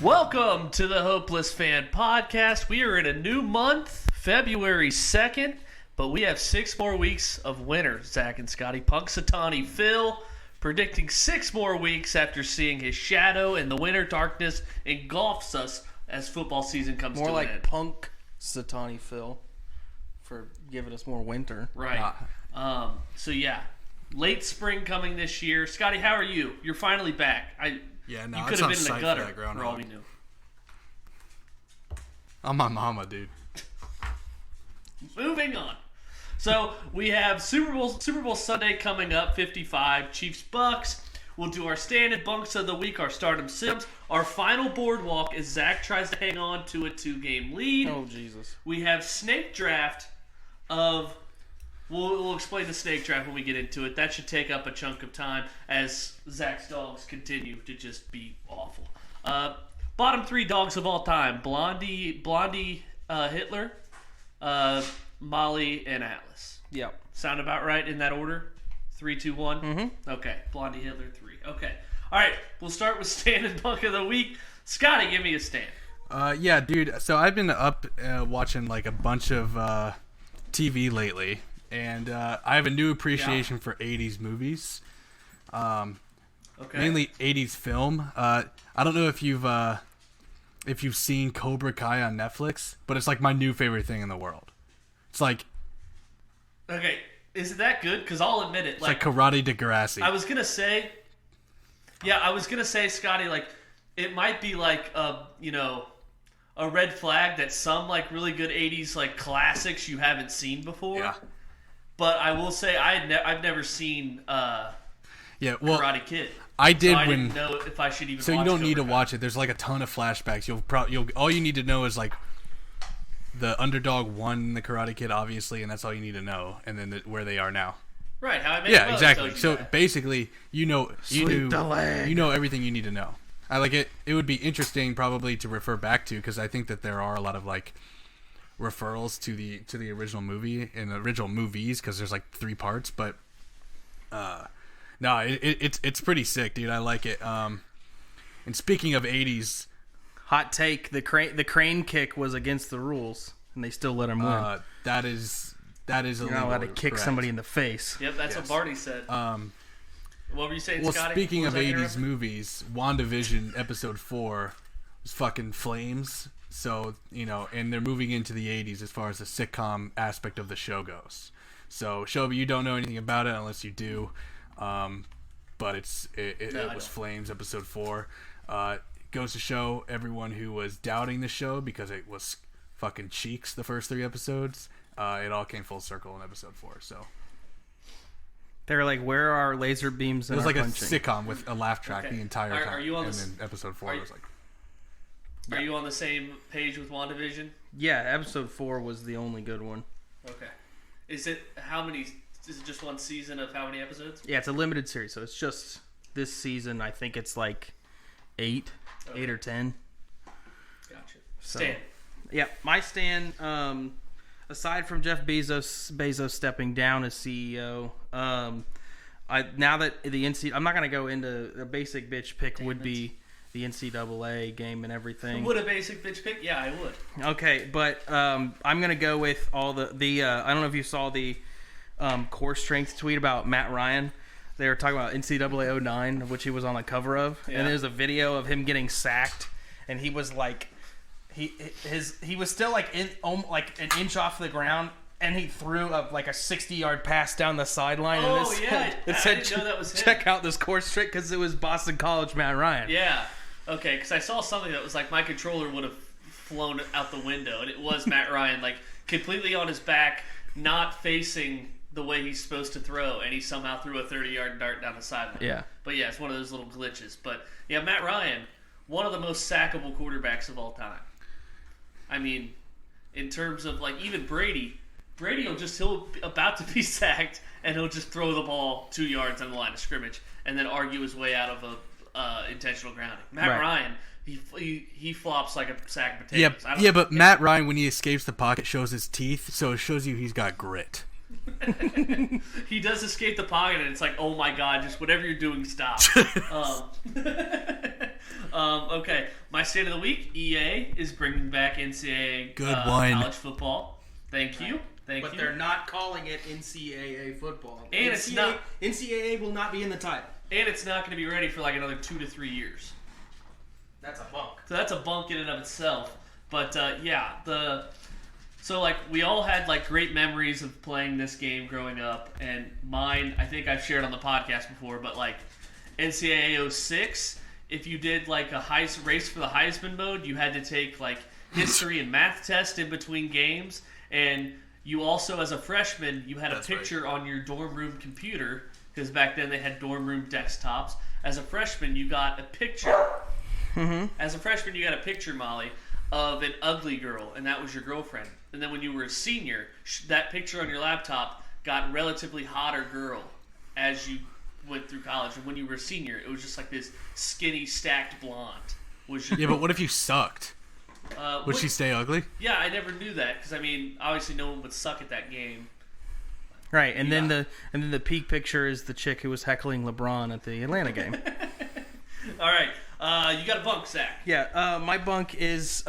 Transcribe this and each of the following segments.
Welcome to the Hopeless Fan Podcast. We are in a new month, February 2nd, but we have 6 more weeks of winter. Zack and Scotty Punxsutawney Phil predicting 6 more weeks after seeing his shadow in the winter darkness engulfs us as football season comes to an end. More like Punxsutawney Phil for giving us more winter. Right. So yeah, late spring coming this year. Scotty, how are you? You're finally back. You could have been in the gutter for all we knew. I'm my mama, dude. Moving on. So we have Super Bowl Sunday coming up, 55, Chiefs Bucks. We'll do our standard bunks of the week, our stardom sims. Our final boardwalk as Zack tries to hang on to a 2-game lead. Oh, Jesus. We have snake draft of... We'll explain the snake draft when we get into it. That should take up a chunk of time as Zack's dogs continue to just be awful. Bottom 3 dogs of all time: Blondie, Hitler, Molly, and Atlas. Yep. Sound about right in that order? 3, 2, 1? Mm-hmm. Okay. Blondie, Hitler, 3. Okay. All right. We'll start with stand and bunk of the week. Scotty, give me a stand. Yeah, dude. So I've been up watching like a bunch of TV lately. And I have a new appreciation for 80s movies. Mainly 80s film. I don't know if you've seen Cobra Kai on Netflix, but it's like my new favorite thing in the world. It's like... Okay, is it that good? Because I'll admit it. It's like Karate Degrassi. I was going to say, Scotty, like, it might be like, a red flag that some, like, really good 80s, like, classics you haven't seen before. Yeah. But I will say I've never seen Karate Kid. I did I didn't know if I should even. So watch you don't need to Cobra Kai. watch it. There's like a ton of flashbacks. All you need to know is like the underdog won the Karate Kid, obviously, and that's all you need to know. And then where they are now. Right. How I made Yeah, exactly. So that. basically, you know everything you need to know. I like it. It would be interesting probably to refer back to because I think that there are a lot of like referrals to the original movie and the original movies because there's like 3 parts, but no, it's pretty sick, dude. I like it. And speaking of 80s, hot take: the crane kick was against the rules, and they still let him win. That is You're not allowed to kick somebody in the face. Yep, that's what Barty said. What were you saying, well, Scotty? Speaking of 80s movies, WandaVision episode 4 was fucking flames. So, and they're moving into the 80s as far as the sitcom aspect of the show goes. So, Shelby, you don't know anything about it unless you do. But it was Flames episode 4. Goes to show everyone who was doubting the show because it was fucking cheeks the first 3 episodes. It all came full circle in episode 4. So they're like, where are laser beams? It was like punching? A sitcom with a laugh track the entire time. Are you on and then episode 4 was like. Are you on the same page with WandaVision? Yeah, episode 4 was the only good one. Okay. Is it just one season of how many episodes? Yeah, it's a limited series, so it's just this season. I think it's like 8 or 10. Gotcha. So, Stan. Yeah, my stand, aside from Jeff Bezos stepping down as CEO, now that the NCAA, I'm not going to go into a basic bitch pick would be the NCAA game and everything. Would a basic bitch pick? Yeah, I would. Okay, but I'm gonna go with all the I don't know if you saw the core strength tweet about Matt Ryan. They were talking about NCAA 09, which he was on the cover of, and there's a video of him getting sacked, and he was like, he was still like like an inch off the ground. And he threw like a 60-yard pass down the sideline. Oh, and it said, I didn't know that was him. Check out this course trick because it was Boston College Matt Ryan. Yeah. Okay, because I saw something that was like my controller would have flown out the window, and it was Matt Ryan, like completely on his back, not facing the way he's supposed to throw, and he somehow threw a 30-yard dart down the sideline. Yeah. But yeah, it's one of those little glitches. But yeah, Matt Ryan, one of the most sackable quarterbacks of all time. I mean, in terms of like even Brady he'll about to be sacked, and he'll just throw the ball 2 yards on the line of scrimmage, and then argue his way out of a intentional grounding. Matt Ryan, he flops like a sack of potatoes. But Matt Ryan, when he escapes the pocket, shows his teeth, so it shows you he's got grit. He does escape the pocket, and it's like, oh my god, just whatever you're doing, stop. Okay, my state of the week: EA is bringing back NCAA college football. Thank you. But they're not calling it NCAA football. And it's not. NCAA will not be in the title. And it's not going to be ready for like another 2 to 3 years. That's a bunk. So that's a bunk in and of itself. But so like we all had like great memories of playing this game growing up, and mine I think I've shared on the podcast before, but like NCAA 06, if you did like a race for the Heisman mode, you had to take like history and math test in between games, and you also as a freshman you had a picture on your dorm room computer, because back then they had dorm room desktops. As a freshman you got a picture. As a freshman you got a picture, Molly, of an ugly girl, and that was your girlfriend. And then when you were a senior, that picture on your laptop got relatively hotter girl as you went through college. And when you were a senior, it was just like this skinny, stacked blonde. But what if you sucked? Would she stay ugly? Yeah, I never knew that, because I mean, obviously no one would suck at that game. Right, and then the peak picture is the chick who was heckling LeBron at the Atlanta game. All right, you got a bunk, Zach. Yeah, my bunk is.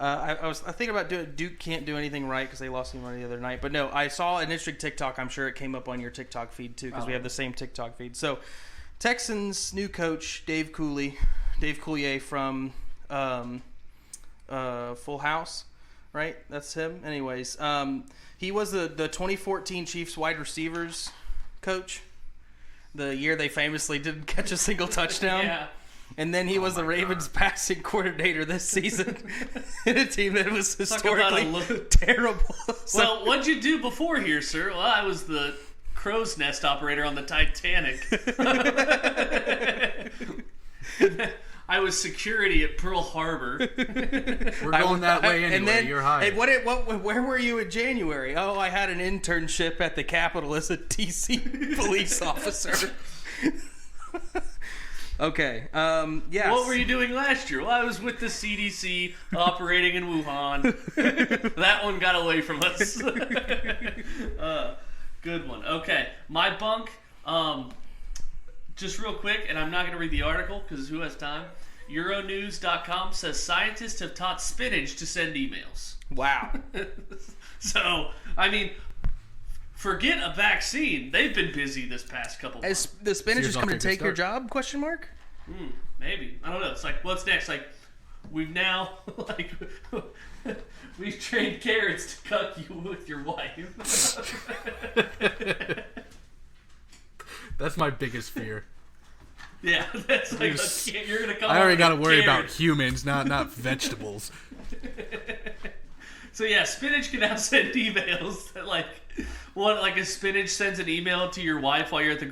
I was thinking about doing Duke can't do anything right because they lost some money the other night. But no, I saw an interesting TikTok. I'm sure it came up on your TikTok feed too, because we have the same TikTok feed. So, Texans' new coach Dave Coulier from Full House, right? That's him. Anyways, he was the 2014 Chiefs wide receivers coach. The year they famously didn't catch a single touchdown. Yeah. And then he was the Ravens' passing coordinator this season in a team that was historically terrible. Well, what'd you do before here, sir? Well, I was the crow's nest operator on the Titanic. I was security at Pearl Harbor. We're going that way anyway. And then, you're hired. Where were you in January? Oh, I had an internship at the Capitol as a DC police officer. Okay. Yes. What were you doing last year? Well, I was with the CDC operating in Wuhan. That one got away from us. Good one. Okay. My bunk, just real quick, and I'm not going to read the article because who has time? Euronews.com says scientists have taught spinach to send emails. Wow. So, I mean, forget a vaccine. They've been busy this past couple months. The spinach is coming to take your job? Question mark? Maybe. I don't know. It's like, what's next? Like, we've now, like, we've trained carrots to cut you with your wife. That's my biggest fear. Yeah, that's like, you're going to come I already got to worry about carrots. humans, not vegetables. So yeah, spinach can now send emails that like a spinach sends an email to your wife while you're at the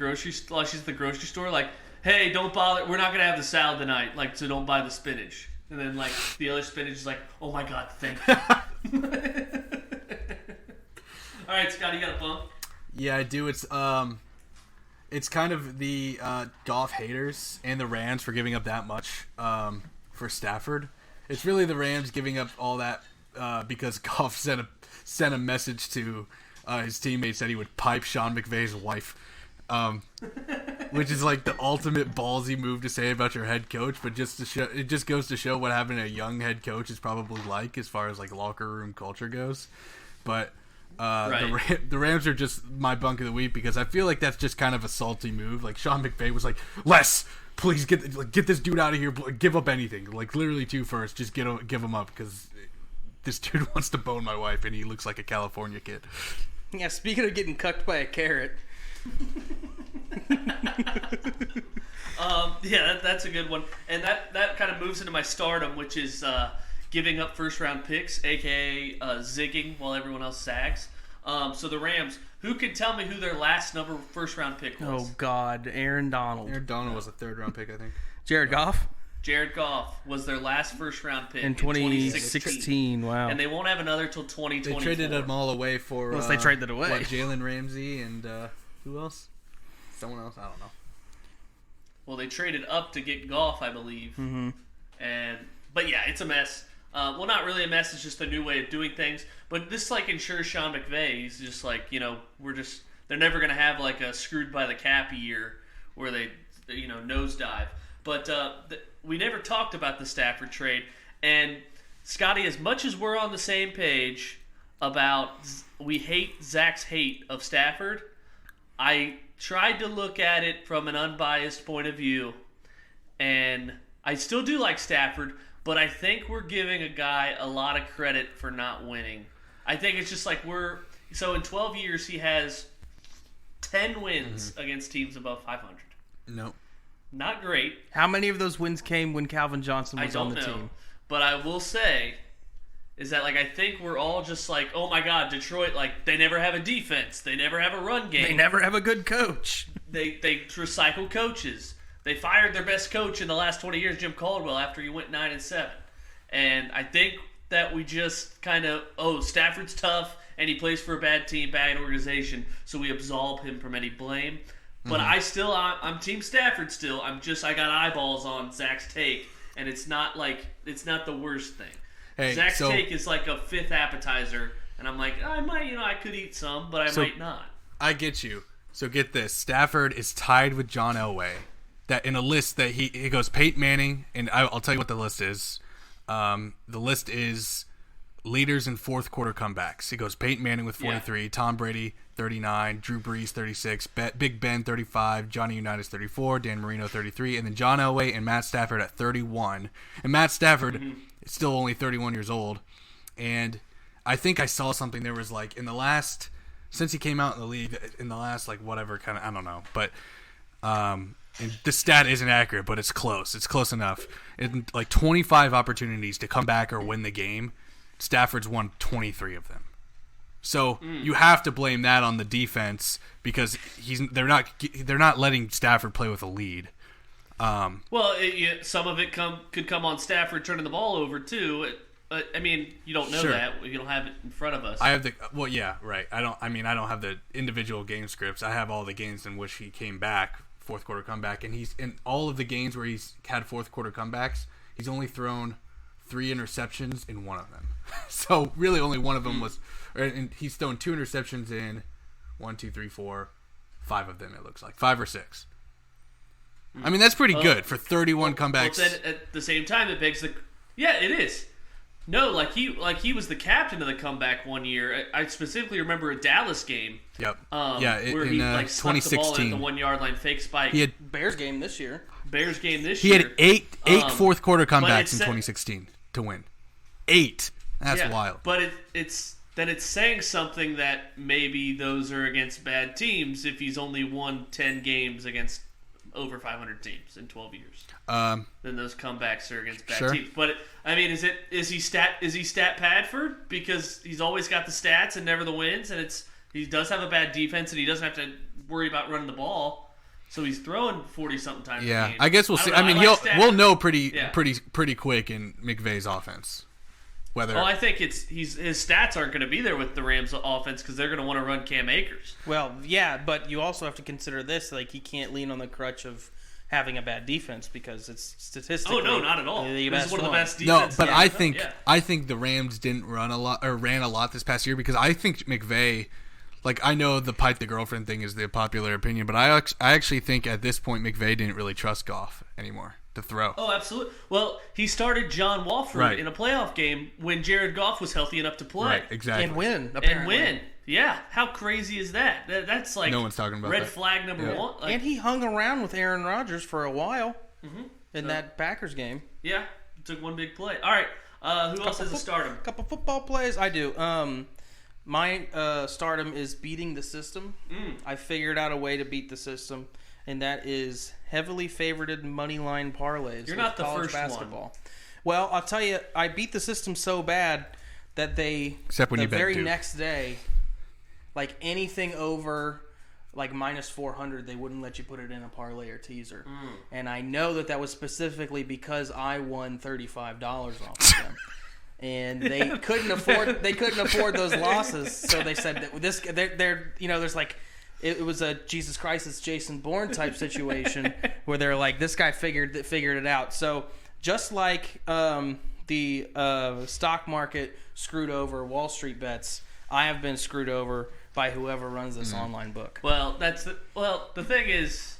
while she's at the grocery store, like, hey, don't bother, we're not gonna have the salad tonight, like, so don't buy the spinach. And then like the other spinach is like, oh my god, thank you. All right, Scott, you got a bump? Yeah, I do. It's kind of the Goff haters and the Rams for giving up that much for Stafford. It's really the Rams giving up all that because Goff sent a message to his teammates that he would pipe Sean McVay's wife, which is like the ultimate ballsy move to say about your head coach. But it just goes to show what having a young head coach is probably like as far as like locker room culture goes. But right. The Rams are just my bunk of the week because I feel like that's just kind of a salty move. Like Sean McVay was like, Les, please get this dude out of here. Give up anything. Like literally 2 firsts. Just give him up because this dude wants to bone my wife and he looks like a California kid. Yeah, speaking of getting cucked by a carrot. Yeah, that's a good one. And that kind of moves into my stardom, which is giving up first-round picks, a.k.a. zigging while everyone else zags. So the Rams, who can tell me who their last first-round pick was? Oh, God. Aaron Donald. Aaron Donald was a 3rd-round pick, I think. Jared Goff? Jared Goff was their last first-round pick in 2016. Wow. And they won't have another till 2024. They traded them all away for... Unless they traded it away. What, Jalen Ramsey and who else? Someone else? I don't know. Well, they traded up to get Goff, I believe. Mm-hmm. But yeah, it's a mess. Well, not really a mess. It's just a new way of doing things. But this like ensures Sean McVay. He's just like, they're never going to have like a screwed by the cap year where they, nosedive. But we never talked about the Stafford trade. And, Scotty, as much as we're on the same page about we hate Zack's hate of Stafford, I tried to look at it from an unbiased point of view. And I still do like Stafford, but I think we're giving a guy a lot of credit for not winning. I think it's just like so in 12 years he has 10 wins against teams above 500. No. Not great. How many of those wins came when Calvin Johnson was on the team? But I will say is that like I think we're all just like, oh my God, Detroit, like they never have a defense, they never have a run game, they never have a good coach. They recycle coaches. They fired their best coach in the last 20 years, Jim Caldwell, after he went 9-7. And I think that we just kind of, Stafford's tough and he plays for a bad team, bad organization, so we absolve him from any blame. But I'm Team Stafford still. I got eyeballs on Zach's take, and it's not the worst thing. Hey, Zach's take is like a fifth appetizer, and I'm like, I could eat some, but I might not. I get you. So get this: Stafford is tied with John Elway. That in a list that he goes Peyton Manning, and I'll tell you what the list is. The list is leaders in fourth quarter comebacks. He goes Peyton Manning with 43, Tom Brady 39, Drew Brees 36, Big Ben 35, Johnny Unitas 34, Dan Marino 33, and then John Elway and Matt Stafford at 31. And Matt Stafford is still only 31 years old. And I think I saw something. There was like since he came out in the league, in the last like whatever kind of, I don't know, but and the stat isn't accurate, but it's close. It's close enough. In like 25 opportunities to come back or win the game, Stafford's won 23 of them. So you have to blame that on the defense because they're not letting Stafford play with a lead. Some of it could come on Stafford turning the ball over too. I mean, you don't know that. You don't have it in front of us. I have right. I don't have the individual game scripts. I have all the games in which he came back, fourth quarter comeback, and he's in all of the games where he's had fourth quarter comebacks. He's only thrown 3 interceptions in one of them. So really, only one of them was. And he's thrown 2 interceptions in 1, 2, 3, 4, 5 of them. It looks like 5 or 6. I mean, that's pretty good for 31 comebacks. Well, then at the same time, it begs it is. No, like he was the captain of the comeback one year. I specifically remember a Dallas game. Yep. Where he stuck the ball in at the 1 yard line, fake spike. He had Bears game this year. He had eight fourth quarter comebacks in 2016 to win. 8. That's wild. But it's saying something that maybe those are against bad teams if he's only won 10 games against over 500 teams in 12 years. Then those comebacks are against bad teams. But is he stat Padford because he's always got the stats and never the wins, and he does have a bad defense and he doesn't have to worry about running the ball. So he's throwing 40-something times a game. I guess we'll see. We'll know pretty quick in McVay's offense. I think his stats aren't going to be there with the Rams offense because they're going to want to run Cam Akers. Well, yeah, but you also have to consider this: like he can't lean on the crutch of having a bad defense because it's statistically. Oh no, not at all. This is one of the best No, defenses. but I think the Rams didn't ran a lot this past year because I think McVay. Like, I know the Pipe the Girlfriend thing is the popular opinion, but I actually think at this point McVay didn't really trust Goff anymore to throw. Oh, absolutely. Well, he started John Wolford in a playoff game when Jared Goff was healthy enough to play. Right, exactly. And win, apparently. And win. Yeah. How crazy is that? That's like no one's talking about red that. Flag number one. Like, and he hung around with Aaron Rodgers for a while in that Packers game. Yeah. Took one big play. All right. Who else has a stardom? Couple football plays. I do. My stardom is beating the system. I figured out a way to beat the system, and that is heavily favorited money line parlays. You're not the first basketball. one. Well, I'll tell you, I beat the system so bad that except when the you bet very Duke. next day, like anything over like minus 400, they wouldn't let you put it in a parlay or teaser. And I know that was specifically because I won $35 off of them. And they couldn't afford those losses, so they said that there's like it was a Jesus Christ it's Jason Bourne type situation where they're like, this guy figured it out. So just like the stock market screwed over Wall Street bets, I have been screwed over by whoever runs this online book. Well, the thing is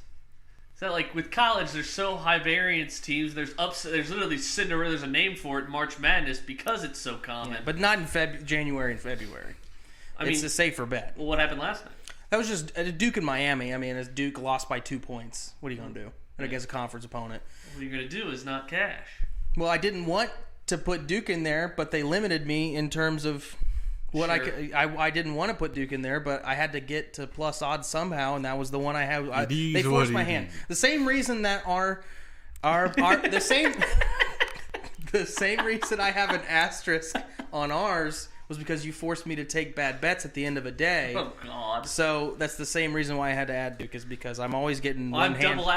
that like with college, there's so high variance teams. There's literally Cinderella. There's a name for it, March Madness, because it's so common. Yeah, but not in January and February. It's a safer bet. Well, what happened last night? That was just Duke and Miami. I mean, as Duke lost by 2 points. What are you going to do against a conference opponent? What you're going to do is not cash. Well, I didn't want to put Duke in there, but they limited me in terms of what I didn't want to put Duke in there, but I had to get to plus odds somehow, and that was the one I had. They forced my hand. The same reason that the same the same reason I have an asterisk on ours was because you forced me to take bad bets at the end of a day. Oh God! So that's the same reason why I had to add Duke, is because I'm always getting I'm double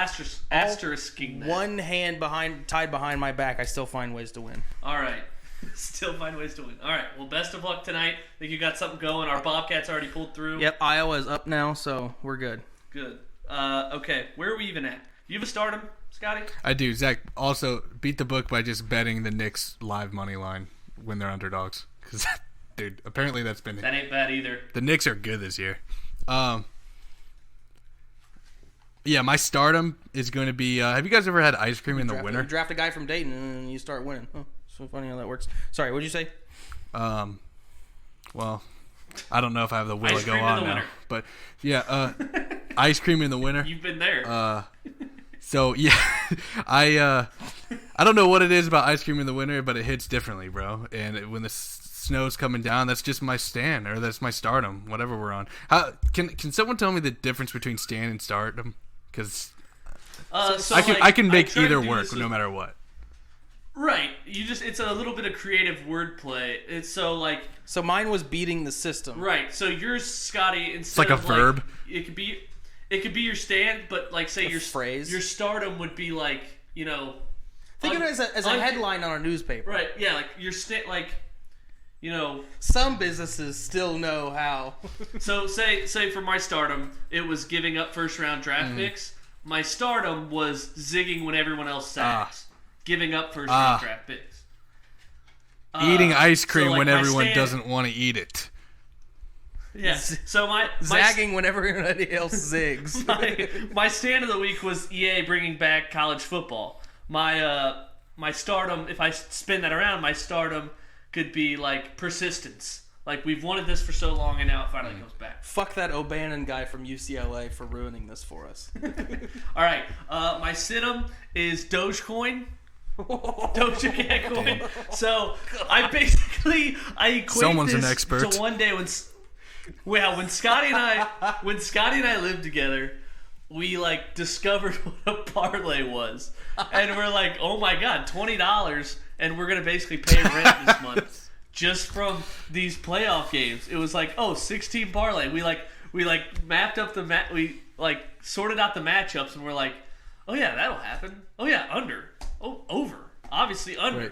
asterisking that. One hand tied behind my back. I still find ways to win. All right. Still find ways to win. All right. Well, best of luck tonight. I think you got something going. Our Bobcats already pulled through. Yep. Iowa's up now, so we're good. Good. Okay. Where are we even at? You have a stardom, Scotty? I do. Zach, also beat the book by just betting the Knicks live money line when they're underdogs. Because, dude, apparently that's been... That ain't bad either. The Knicks are good this year. Yeah, my stardom is going to be... have you guys ever had ice cream in the winter? You draft a guy from Dayton and you start winning. Oh, so funny how that works. Sorry, what did you say? Well, I don't know if I have the will ice to go cream on in the now. winter. But, yeah, ice cream in the winter. You've been there. So, yeah, I don't know what it is about ice cream in the winter, but it hits differently, bro. And when the snow's coming down, that's just my stand, or that's my stardom, whatever we're on. Can someone tell me the difference between stand and stardom? Because I can make either work no matter what. Right. It's a little bit of creative wordplay. It's So mine was beating the system. Right. So yours, Scotty, instead it's like a verb. It could be your stand, but like say your phrase. Your stardom would be like, think of it as a headline on a newspaper. Right. Yeah, like your some businesses still know how. So say for my stardom, it was giving up first round draft picks. My stardom was zigging when everyone else sacks. Giving up first round draft picks. Eating ice cream when everyone doesn't want to eat it. Yes. So zagging when everybody else zigs. My stand of the week was EA bringing back college football. My stardom, if I spin that around, my stardom could be like persistence. Like, we've wanted this for so long, and now it finally comes back. Fuck that O'Bannon guy from UCLA for ruining this for us. All right. My situm is Dogecoin. Doja coin. So I equate Someone's this an expert. to one day when Scotty and I lived together, we discovered what a parlay was, and we're like, oh my God, $20, and we're gonna basically pay rent this month just from these playoff games. It was 16 parlay. We mapped up we sorted out the matchups, and we're like, oh yeah, that'll happen. Oh yeah, under. Oh, over. Obviously under. Right.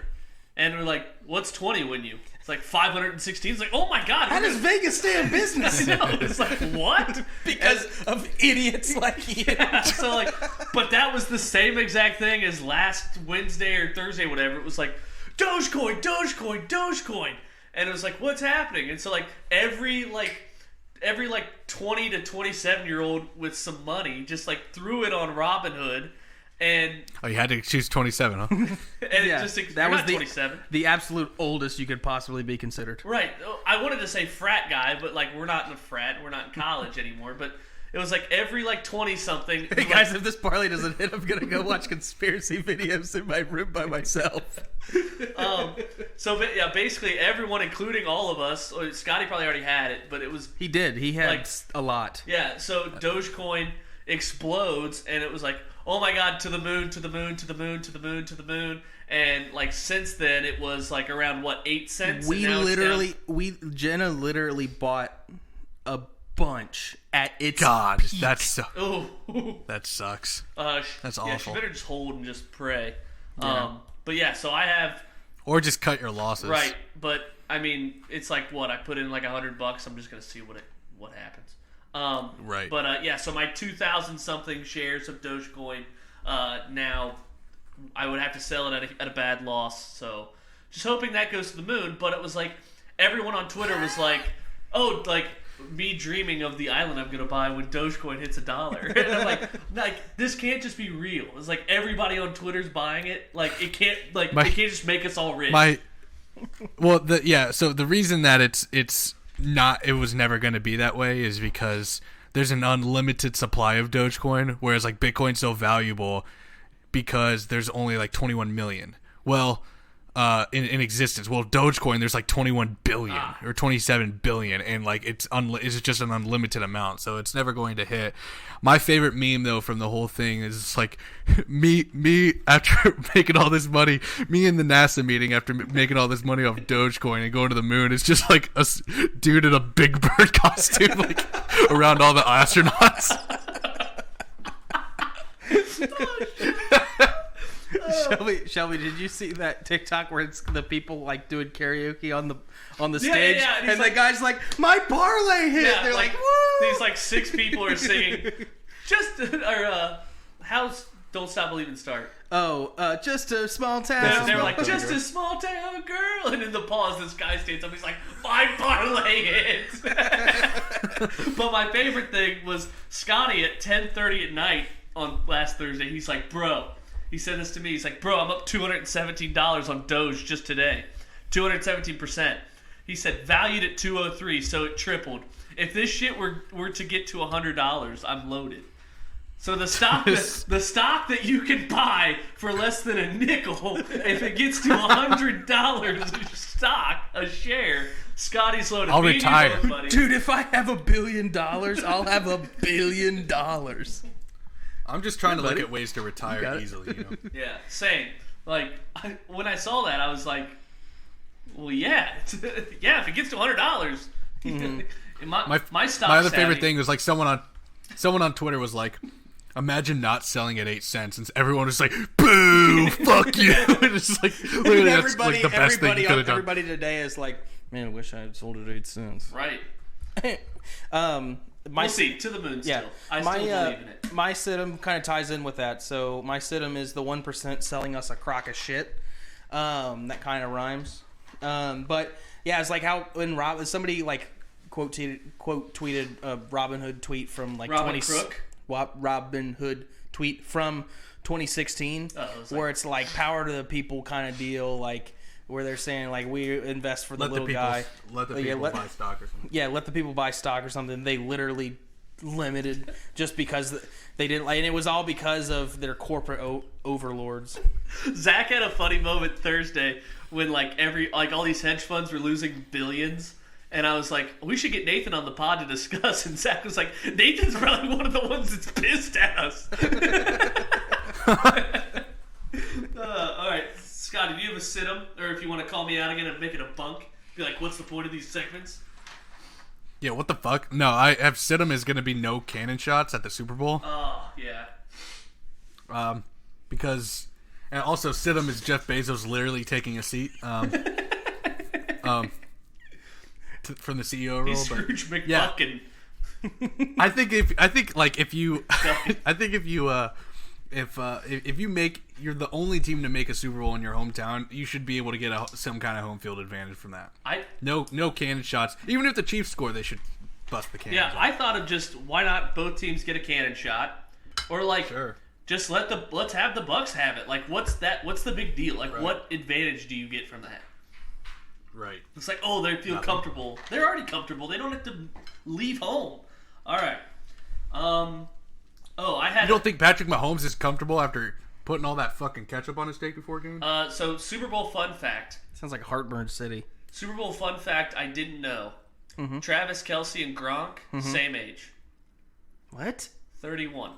And we're like, what's 20 win you? It's like 516. It's like, oh my God. How does Vegas stay in business? I know. It's like, what? Because of idiots like you. Yeah, so but that was the same exact thing as last Wednesday or Thursday, whatever. It was like, Dogecoin, Dogecoin, Dogecoin. And it was like, what's happening? And so every 20 to 27-year-old with some money just threw it on Robinhood. And you had to choose 27, huh? And yeah, that was 27. The absolute oldest you could possibly be considered. Right. I wanted to say frat guy, but we're not in a frat. We're not in college anymore. But it was every 20-something. Hey guys, if this parlay doesn't hit, I'm gonna go watch conspiracy videos in my room by myself. But yeah, basically everyone, including all of us. Scotty probably already had it, but it was. He did. He had a lot. Yeah. So Dogecoin explodes, and it was like, oh my God, to the moon, to the moon, to the moon, to the moon, to the moon. And since then it was around 8 cents. Jenna literally bought a bunch at its peak. That sucks. That's awful. Yeah, she better just hold and just pray. Yeah. But yeah, so I have. Or just cut your losses. Right, but I mean, it's I put in $100. I'm just gonna see what happens. Right. But yeah, so my 2,000 something shares of Dogecoin, now I would have to sell it at a bad loss. So just hoping that goes to the moon. But it was everyone on Twitter was me dreaming of the island I'm gonna buy when Dogecoin hits $1. And I'm like, this can't just be real. It's like everybody on Twitter's buying it. Like it can't, it can't just make us all rich. So the reason that it was never going to be that way is because there's an unlimited supply of Dogecoin, whereas like Bitcoin's so valuable because there's only like 21 million. Well, in existence. Well, Dogecoin, there's like 21 billion or 27 billion, and like it's just an unlimited amount, so it's never going to hit. My favorite meme though from the whole thing is like me after making all this money, me in the NASA meeting after making all this money off Dogecoin and going to the moon. It's just like a dude in a Big Bird costume, like around all the astronauts. Shelby, did you see that TikTok where it's the people like doing karaoke on the stage, and the guy's like, "My parlay hit." Yeah, they're like, "Woo!" These like 6 people are singing, how's "Don't Stop Believing" start? Just a small town. They were like, "Just a small town girl," and in the pause, this guy stands up. He's like, "My parlay hit." But my favorite thing was Scotty at 10:30 at night on last Thursday. He's like, "Bro." He said this to me. He's like, "Bro, I'm up $217 on Doge just today. 217%. He said, valued at 203, so it tripled. If this shit were to get to $100, I'm loaded." So the stock that you can buy for less than a nickel, if it gets to $100 a share, Scotty's loaded. I'll retire. Dude, if I have $1 billion, I'll have $1 billion. I'm just trying to look at ways to retire easily. You know? Yeah, same. Like, when I saw that, I was like, well, yeah. If it gets to $100, my stock. My other favorite thing was like someone on Twitter was like, imagine not selling at 8 cents, and everyone was like, "Boo, fuck you!" It's just like literally that's like the best thing you could have done. Everybody today is like, "Man, I wish I had sold at 8 cents." Right. We'll see. To the moon still. I still believe in it. My Sid'em kind of ties in with that. So my Sid'em is the 1% selling us a crock of shit. That kind of rhymes. But yeah, it's like how when somebody like quote tweeted a Robin Hood tweet from like Robin Hood tweet from 2016, where it's like power to the people kind of deal, like where they're saying like we invest for the little guy. Let the people buy stock or something. Yeah, let the people buy stock or something. They literally limited just because they didn't like, and it was all because of their corporate overlords. Zack had a funny moment Thursday when like all these hedge funds were losing billions. And I was like, we should get Nathan on the pod to discuss. And Zack was like, Nathan's probably one of the ones that's pissed at us. All right, Scotty, do you have a sit-em? Or if you want to call me out again and make it a bunk, be like, what's the point of these segments? Yeah, what the fuck? No, I have sit-em is going to be no cannon shots at the Super Bowl. Oh, yeah. Because, and also sit-em is Jeff Bezos literally taking a seat. From the CEO role, He's Scrooge McBucket. Yeah. I think if you're the only team to make a Super Bowl in your hometown, you should be able to get some kind of home field advantage from that. No cannon shots. Even if the Chiefs score, they should bust the cannon. Yeah, I thought of just why not both teams get a cannon shot, or like just let's have the Bucks have it. Like what's the big deal? Like what advantage do you get from that? Right. It's like, oh, they feel comfortable. They're already comfortable. They don't have to leave home. All right. You don't think Patrick Mahomes is comfortable after putting all that fucking ketchup on his steak before game? So Super Bowl fun fact. Sounds like Heartburn City. Super Bowl fun fact I didn't know. Mm-hmm. Travis Kelce and Gronk, same age. What? 31.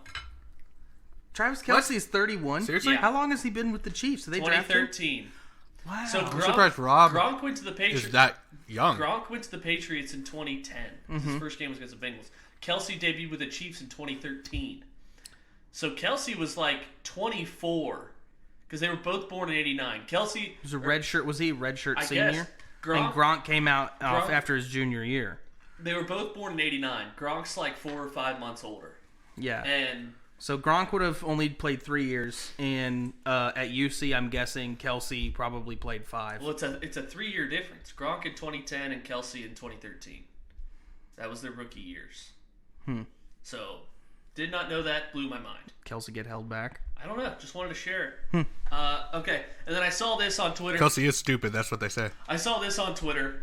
Travis Kelce is 31? Seriously? Yeah. How long has he been with the Chiefs? Did they draft him? 2013. Wow. So I'm surprised Gronk went to the Patriots. Is that young? Gronk went to the Patriots in 2010. His first game was against the Bengals. Kelce debuted with the Chiefs in 2013. So Kelce was like 24 because they were both born in '89. Kelce was a redshirt. Was he a redshirt senior? Guess. And Gronk came out after his junior year. They were both born in '89. Gronk's like 4 or 5 months older. Yeah. And so Gronk would have only played 3 years, and at UC, I'm guessing Kelce probably played 5. Well, it's a 3-year difference. Gronk in 2010 and Kelce in 2013. That was their rookie years. So, did not know that. Blew my mind. Kelsey get held back. I don't know. Just wanted to share it. Okay. And then I saw this on Twitter. Kelsey is stupid. That's what they say. I saw this on Twitter.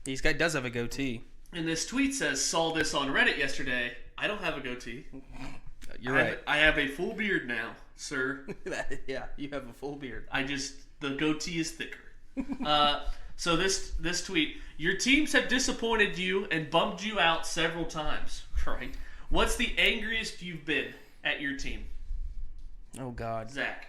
This guy does have a goatee. And this tweet says, saw this on Reddit yesterday. I don't have a goatee. You're right. I have a full beard now, sir. Yeah, you have a full beard. The goatee is thicker. So this tweet, your teams have disappointed you and bummed you out several times, right? What's the angriest you've been at your team? Oh, God. Zach.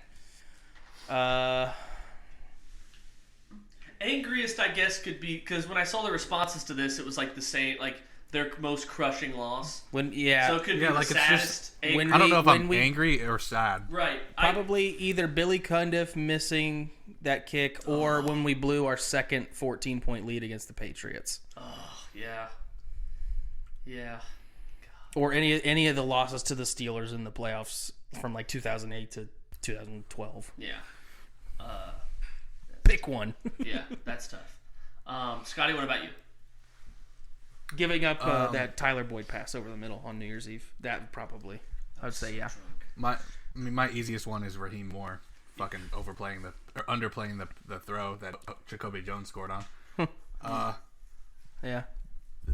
Angriest, I guess, could be, because when I saw the responses to this, it was like the same, like their most crushing loss. So it could be like the it's saddest. I don't know if I'm angry or sad. Right. Probably either Billy Cundiff missing that kick or when we blew our second 14-point lead against the Patriots. Oh, yeah. Yeah. Or any of the losses to the Steelers in the playoffs from like 2008 to 2012. Yeah. Pick one. Yeah, that's tough. Scotty, what about you? Giving up that Tyler Boyd pass over the middle on New Year's Eve. That probably, I would say, yeah. My easiest one is Raheem Moore fucking underplaying the throw that Jacoby Jones scored on. Yeah.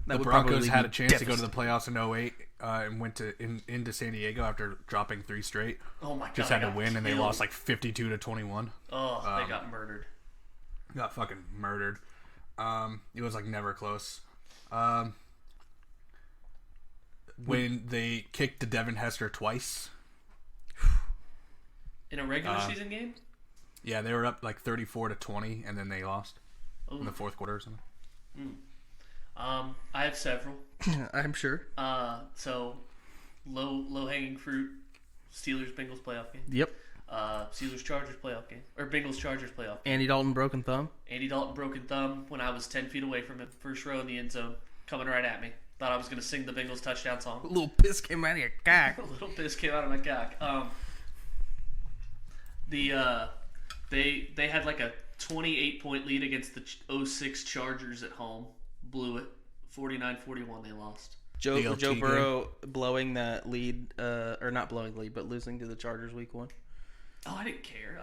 The Broncos had a chance to go to the playoffs in 2008 and went into San Diego after dropping 3 straight. Oh my god! Just had to win, and they lost like 52-21. Oh, they got murdered. Got fucking murdered. It was like never close. When they kicked to Devin Hester twice in a regular season game. Yeah, they were up like 34-20, and then they lost in the fourth quarter or something. I have several. I'm sure. So low hanging fruit. Steelers Bengals playoff game. Yep. Steelers Chargers playoff game, or Bengals Chargers playoff game. Andy Dalton broken thumb. Andy Dalton broken thumb when I was 10 feet away from him, first row in the end zone, coming right at me. Thought I was going to sing the Bengals touchdown song. A little piss came out of your cock. A little piss came out of my cock. They had like a 28-point lead against the 06 Chargers at home. Blew it. 49-41 they lost. Joe Burrow blowing that lead, or not blowing the lead, but losing to the Chargers week 1. Oh, I didn't care.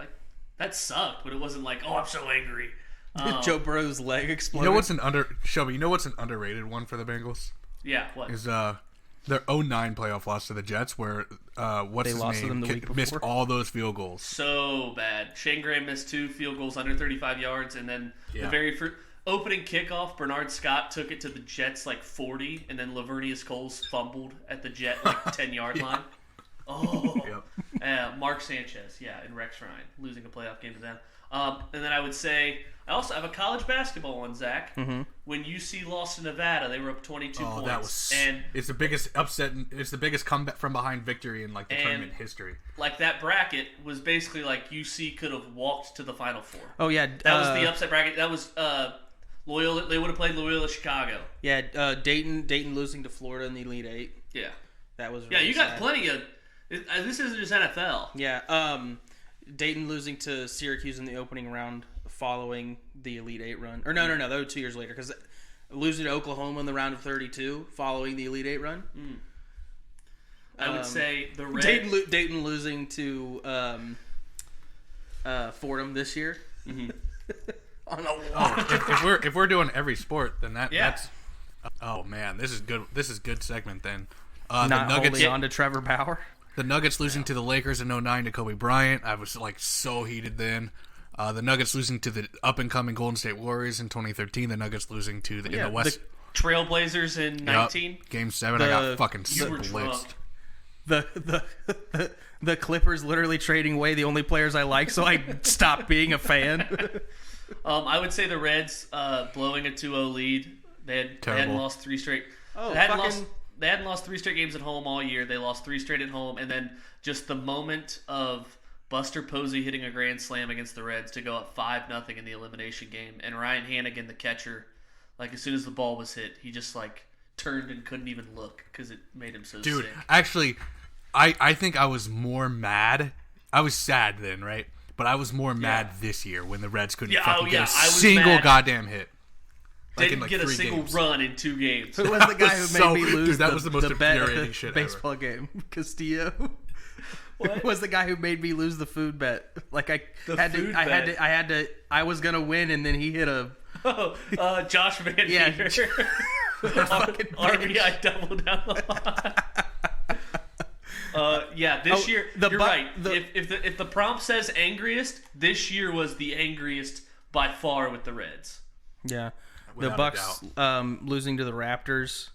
That sucked, but it wasn't like, oh, I'm so angry. Joe Burrow's leg exploded. You know what's an underrated one for the Bengals? Yeah, what? Is their 2009 playoff loss to the Jets, where missed all those field goals. So bad. Shane Graham missed 2 field goals under 35 yards, and then the very first opening kickoff, Bernard Scott took it to the Jets like 40, and then Lavernius Coles fumbled at the Jet like 10-yard line. Oh, Mark Sanchez, and Rex Ryan losing a playoff game to them. And then I would say I also have a college basketball one, Zach. Mm-hmm. When UC lost to Nevada, they were up 22 points. It's the biggest upset. It's the biggest comeback from behind victory in like the tournament history. Like that bracket was basically like UC could have walked to the Final Four. Oh yeah, that was the upset bracket. That was Loyola. They would have played Loyola Chicago. Yeah, Dayton losing to Florida in the Elite Eight. Yeah, that was really you got plenty of. This isn't just NFL. Yeah, Dayton losing to Syracuse in the opening round following the Elite Eight run. Or no, that was 2 years later, because losing to Oklahoma in the round of 32 following the Elite Eight run. I would say the Reds. Dayton losing to Fordham this year. Mm-hmm. On a if we're doing every sport, then that's. Oh man, this is good. This is good segment then. Not the Nuggets holding on to Trevor Bauer. The Nuggets losing to the Lakers in 2009 to Kobe Bryant. I was like so heated then. The Nuggets losing to the up-and-coming Golden State Warriors in 2013. The Nuggets losing to in the West. The Trailblazers in 19. Game 7. I got fucking blitzed. The Clippers literally trading away the only players I like, so I stopped being a fan. I would say the Reds blowing a 2-0 lead. They hadn't lost 3 straight. They hadn't lost 3 straight games at home all year. They lost 3 straight at home, and then just the moment of Buster Posey hitting a grand slam against the Reds to go up 5-0 in the elimination game, and Ryan Hannigan, the catcher, like as soon as the ball was hit, he just like turned and couldn't even look because it made him so sick. Dude, actually, I think I was more mad. I was sad then, right? But I was more mad this year when the Reds couldn't fucking get a single goddamn hit. Didn't get a single run in 2 games. Who was the guy who made me lose that was the most infuriating shit baseball game? Castillo. What? Was the guy who made me lose the food bet? Like I was gonna win, and then he hit a. Josh Van Meter. RBI double down the line. This year you're right. If the prompt says angriest, this year was the angriest by far with the Reds. Yeah, Without the Bucks losing to the Raptors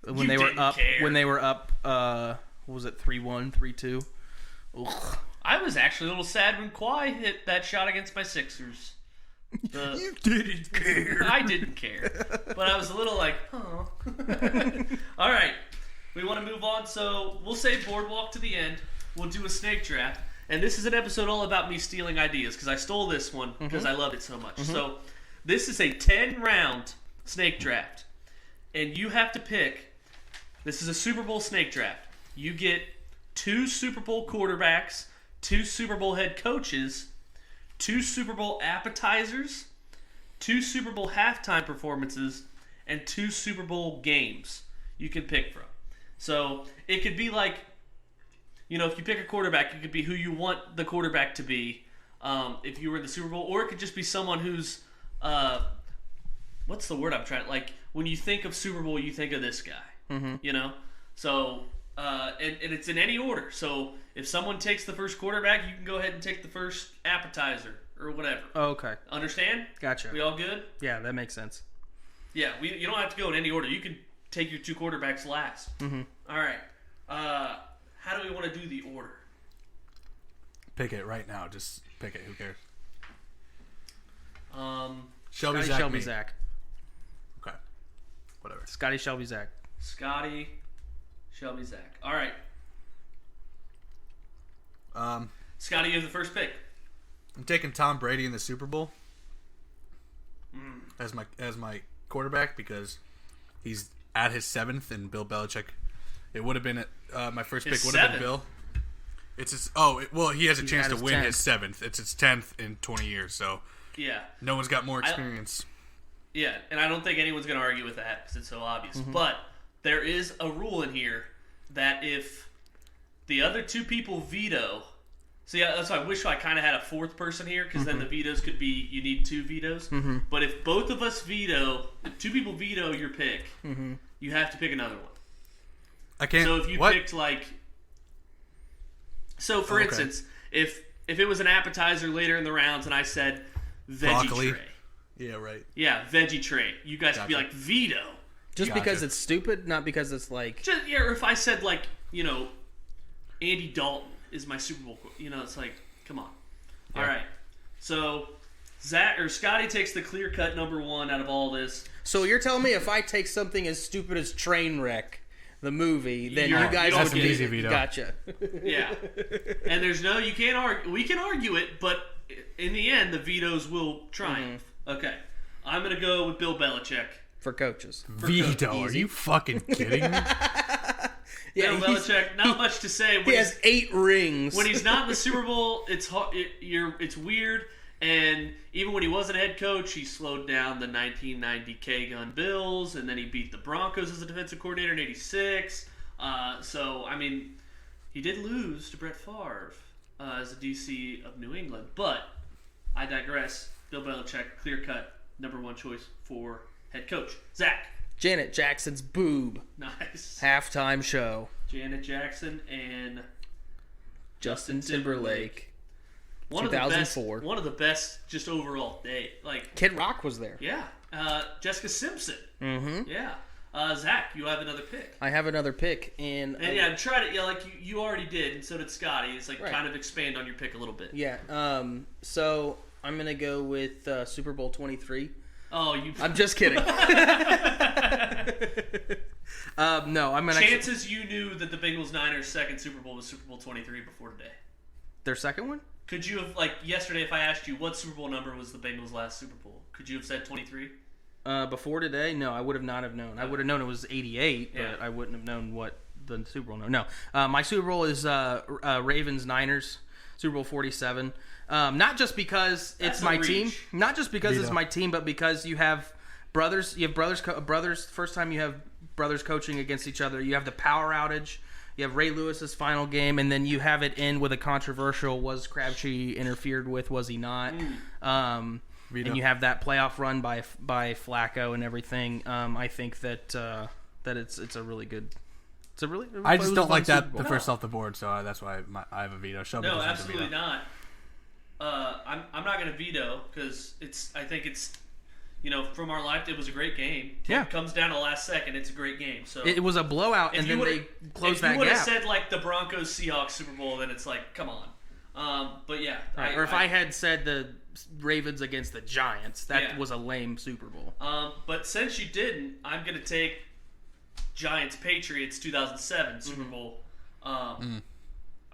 when they were up. Care. When they were up, what was it 3-1, 3-2? Ugh. I was actually a little sad when Kawhi hit that shot against my Sixers. You didn't care. I didn't care, but I was a little like, oh. All right, we want to move on, so we'll save Boardwalk to the end. We'll do a snake draft, and this is an episode all about me stealing ideas because I stole this one because I loved it so much. So this is a 10-round snake draft, and you have to pick. This is a Super Bowl snake draft. You get 2 Super Bowl quarterbacks, 2 Super Bowl head coaches, 2 Super Bowl appetizers, 2 Super Bowl halftime performances, and 2 Super Bowl games you can pick from. So it could be like, if you pick a quarterback, it could be who you want the quarterback to be if you were in the Super Bowl, or it could just be someone who's, what's the word I'm trying to, like, when you think of Super Bowl, you think of this guy, So, and it's in any order. So if someone takes the first quarterback, you can go ahead and take the first appetizer or whatever. Oh, okay. Understand? Gotcha. We all good? Yeah, that makes sense. Yeah, you don't have to go in any order. You can take your 2 quarterbacks last. All right. How do we want to do the order? Pick it right now. Just pick it. Who cares? Shelby, Zach. Okay. Whatever. Scotty, Shelby, Zach. Scotty, Shelby, Zach. All right. Scotty, you have the first pick. I'm taking Tom Brady in the Super Bowl as my quarterback because he's at his 7th, and Bill Belichick. It would have been my first pick. Would have been Bill. It's his. He has a chance to win his 7th. It's his 10th in 20 years. So yeah, no one's got more experience. Yeah, and I don't think anyone's going to argue with that because it's so obvious. But there is a rule in here that if the other 2 people veto. So yeah, that's why I wish I kind of had a 4th person here because then the vetoes could be you need 2 vetoes. But if both of us veto, if 2 people veto your pick, you have to pick another one. I can't. So if you picked like, so for instance, if it was an appetizer later in the rounds and I said veggie broccoli. tray, Yeah, right. yeah, veggie tray, you guys would be like veto. Just because it's stupid, not because it's like. Or if I said like Andy Dalton is my Super Bowl, it's like come on. Yeah. All right, so Scotty takes the clear cut number 1 out of all this. So you're telling me if I take something as stupid as Trainwreck, the movie, then you guys that's would an easy veto. Gotcha. Yeah, and there's you can't argue. We can argue it, but in the end, the vetoes will triumph. Okay, I'm gonna go with Bill Belichick for coaches. Veto? Are you fucking kidding me? Yeah, Bill Belichick. Not much to say. He has 8 rings. When he's not in the Super Bowl, it's hard, it's weird. And even when he wasn't a head coach, he slowed down the 1990 K-Gun Bills, and then he beat the Broncos as a defensive coordinator in '86. So, I mean, he did lose to Brett Favre as a DC of New England. But I digress. Bill Belichick, clear-cut, number 1 choice for head coach. Zach. Janet Jackson's boob. Nice. Halftime show. Janet Jackson and Justin Timberlake. 2004. One of the best just overall day. Like Kid Rock was there. Yeah. Jessica Simpson. Mm-hmm. Yeah. Zach, you have another pick. I have another pick, and yeah, try to like you already did, and so did Scotty. It's like kind of expand on your pick a little bit. Yeah. So I'm gonna go with Super Bowl 23. Oh, I'm just kidding. No, I'm gonna. Chances you knew that the Bengals-Niners second Super Bowl was Super Bowl 23 before today. Their second one? Could you have, like, yesterday if I asked you what Super Bowl number was the Bengals' last Super Bowl, could you have said 23? Before today? No, I would have not have known. I would have known it was 88, but I wouldn't have known what the Super Bowl. No. My Super Bowl is Ravens-Niners, Super Bowl 47. Not just because it's my team. Not just because it's my team, but because you have brothers. You have brothers. First time you have brothers coaching against each other. You have the power outage. You have Ray Lewis's final game, and then you have it end with a controversial: was Crabtree interfered with? Was he not? And you have that playoff run by Flacco and everything. I think that it's a really good. I just don't like that the first off the board, so that's why I have a veto. Shelby no, absolutely not. I'm not going to veto because I think it's from our life it was a great game. It comes down to the last second. It's a great game. So it was a blowout, and then they closed that gap. If you would have said like the Broncos Seahawks Super Bowl, then it's like come on. But yeah, right. Or if I had said the Ravens against the Giants, that was a lame Super Bowl. But since you didn't, I'm going to take Giants Patriots 2007 Super Bowl. I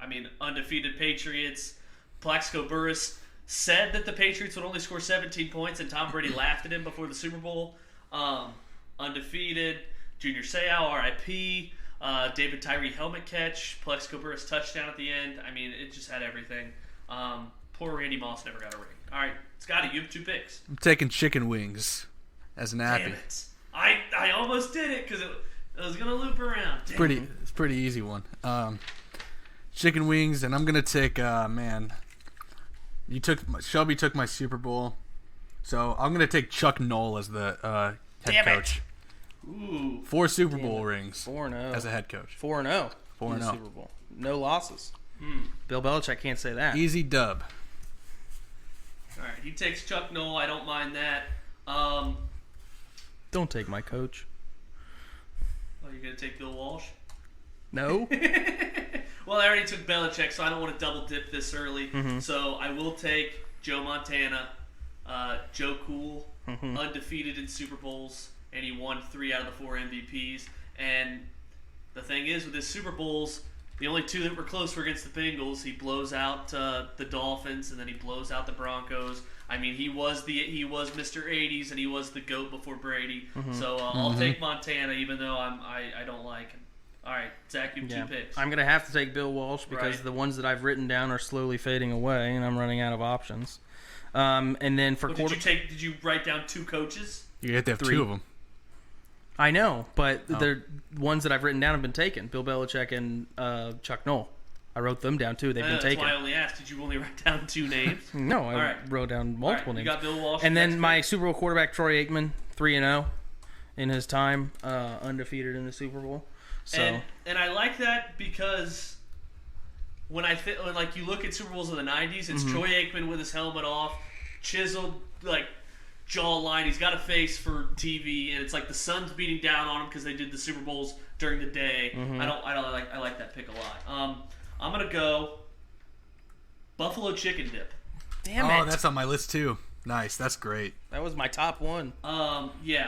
mean, undefeated Patriots. Plaxico Burress said that the Patriots would only score 17 points, and Tom Brady laughed at him before the Super Bowl. Undefeated. Junior Seau, R.I.P. David Tyree helmet catch. Plaxico Burress touchdown at the end. I mean, it just had everything. Poor Randy Moss never got a ring. All right, Scotty, you have 2 picks. I'm taking chicken wings as an appy. Damn it. I almost did it because it was going to loop around. It's a pretty easy one. Chicken wings, and I'm going to take, Shelby took my Super Bowl, so I'm going to take Chuck Noll as the head coach. Ooh. 4 Super Bowl rings 4-0 as a head coach. 4-0 4-0 in the Super Bowl. No losses. Bill Belichick can't say that. Easy dub. All right, he takes Chuck Noll. I don't mind that. Don't take my coach. Oh, you're going to take Bill Walsh? No. Well, I already took Belichick, so I don't want to double dip this early. So I will take Joe Montana. Joe Cool, undefeated in Super Bowls, and he won 3 out of the 4 MVPs. And the thing is, with his Super Bowls, the only 2 that were close were against the Bengals. He blows out the Dolphins, and then he blows out the Broncos. I mean, he was Mr. 80s, and he was the GOAT before Brady. So I'll take Montana, even though I don't like him. All right, Zach, you have 2 picks. I'm going to have to take Bill Walsh because the ones that I've written down are slowly fading away, and I'm running out of options. And then for did you write down 2 coaches? You have to have 3. 2 of them. I know, but the ones that I've written down have been taken. Bill Belichick and Chuck Noll. I wrote them down too. They've been taken. That's why I only asked. Did you only write down 2 names? No, I wrote down multiple names. You got Bill Walsh. And then my Super Bowl quarterback, Troy Aikman, 3-0 in his time, undefeated in the Super Bowl. So. And I like that because when you look at Super Bowls of the 90s, it's Troy Aikman with his helmet off, chiseled jawline. He's got a face for TV, and it's like the sun's beating down on him because they did the Super Bowls during the day. I like that pick a lot. I'm gonna go Buffalo Chicken Dip. Damn it! Oh, that's on my list too. Nice, that's great. That was my top one.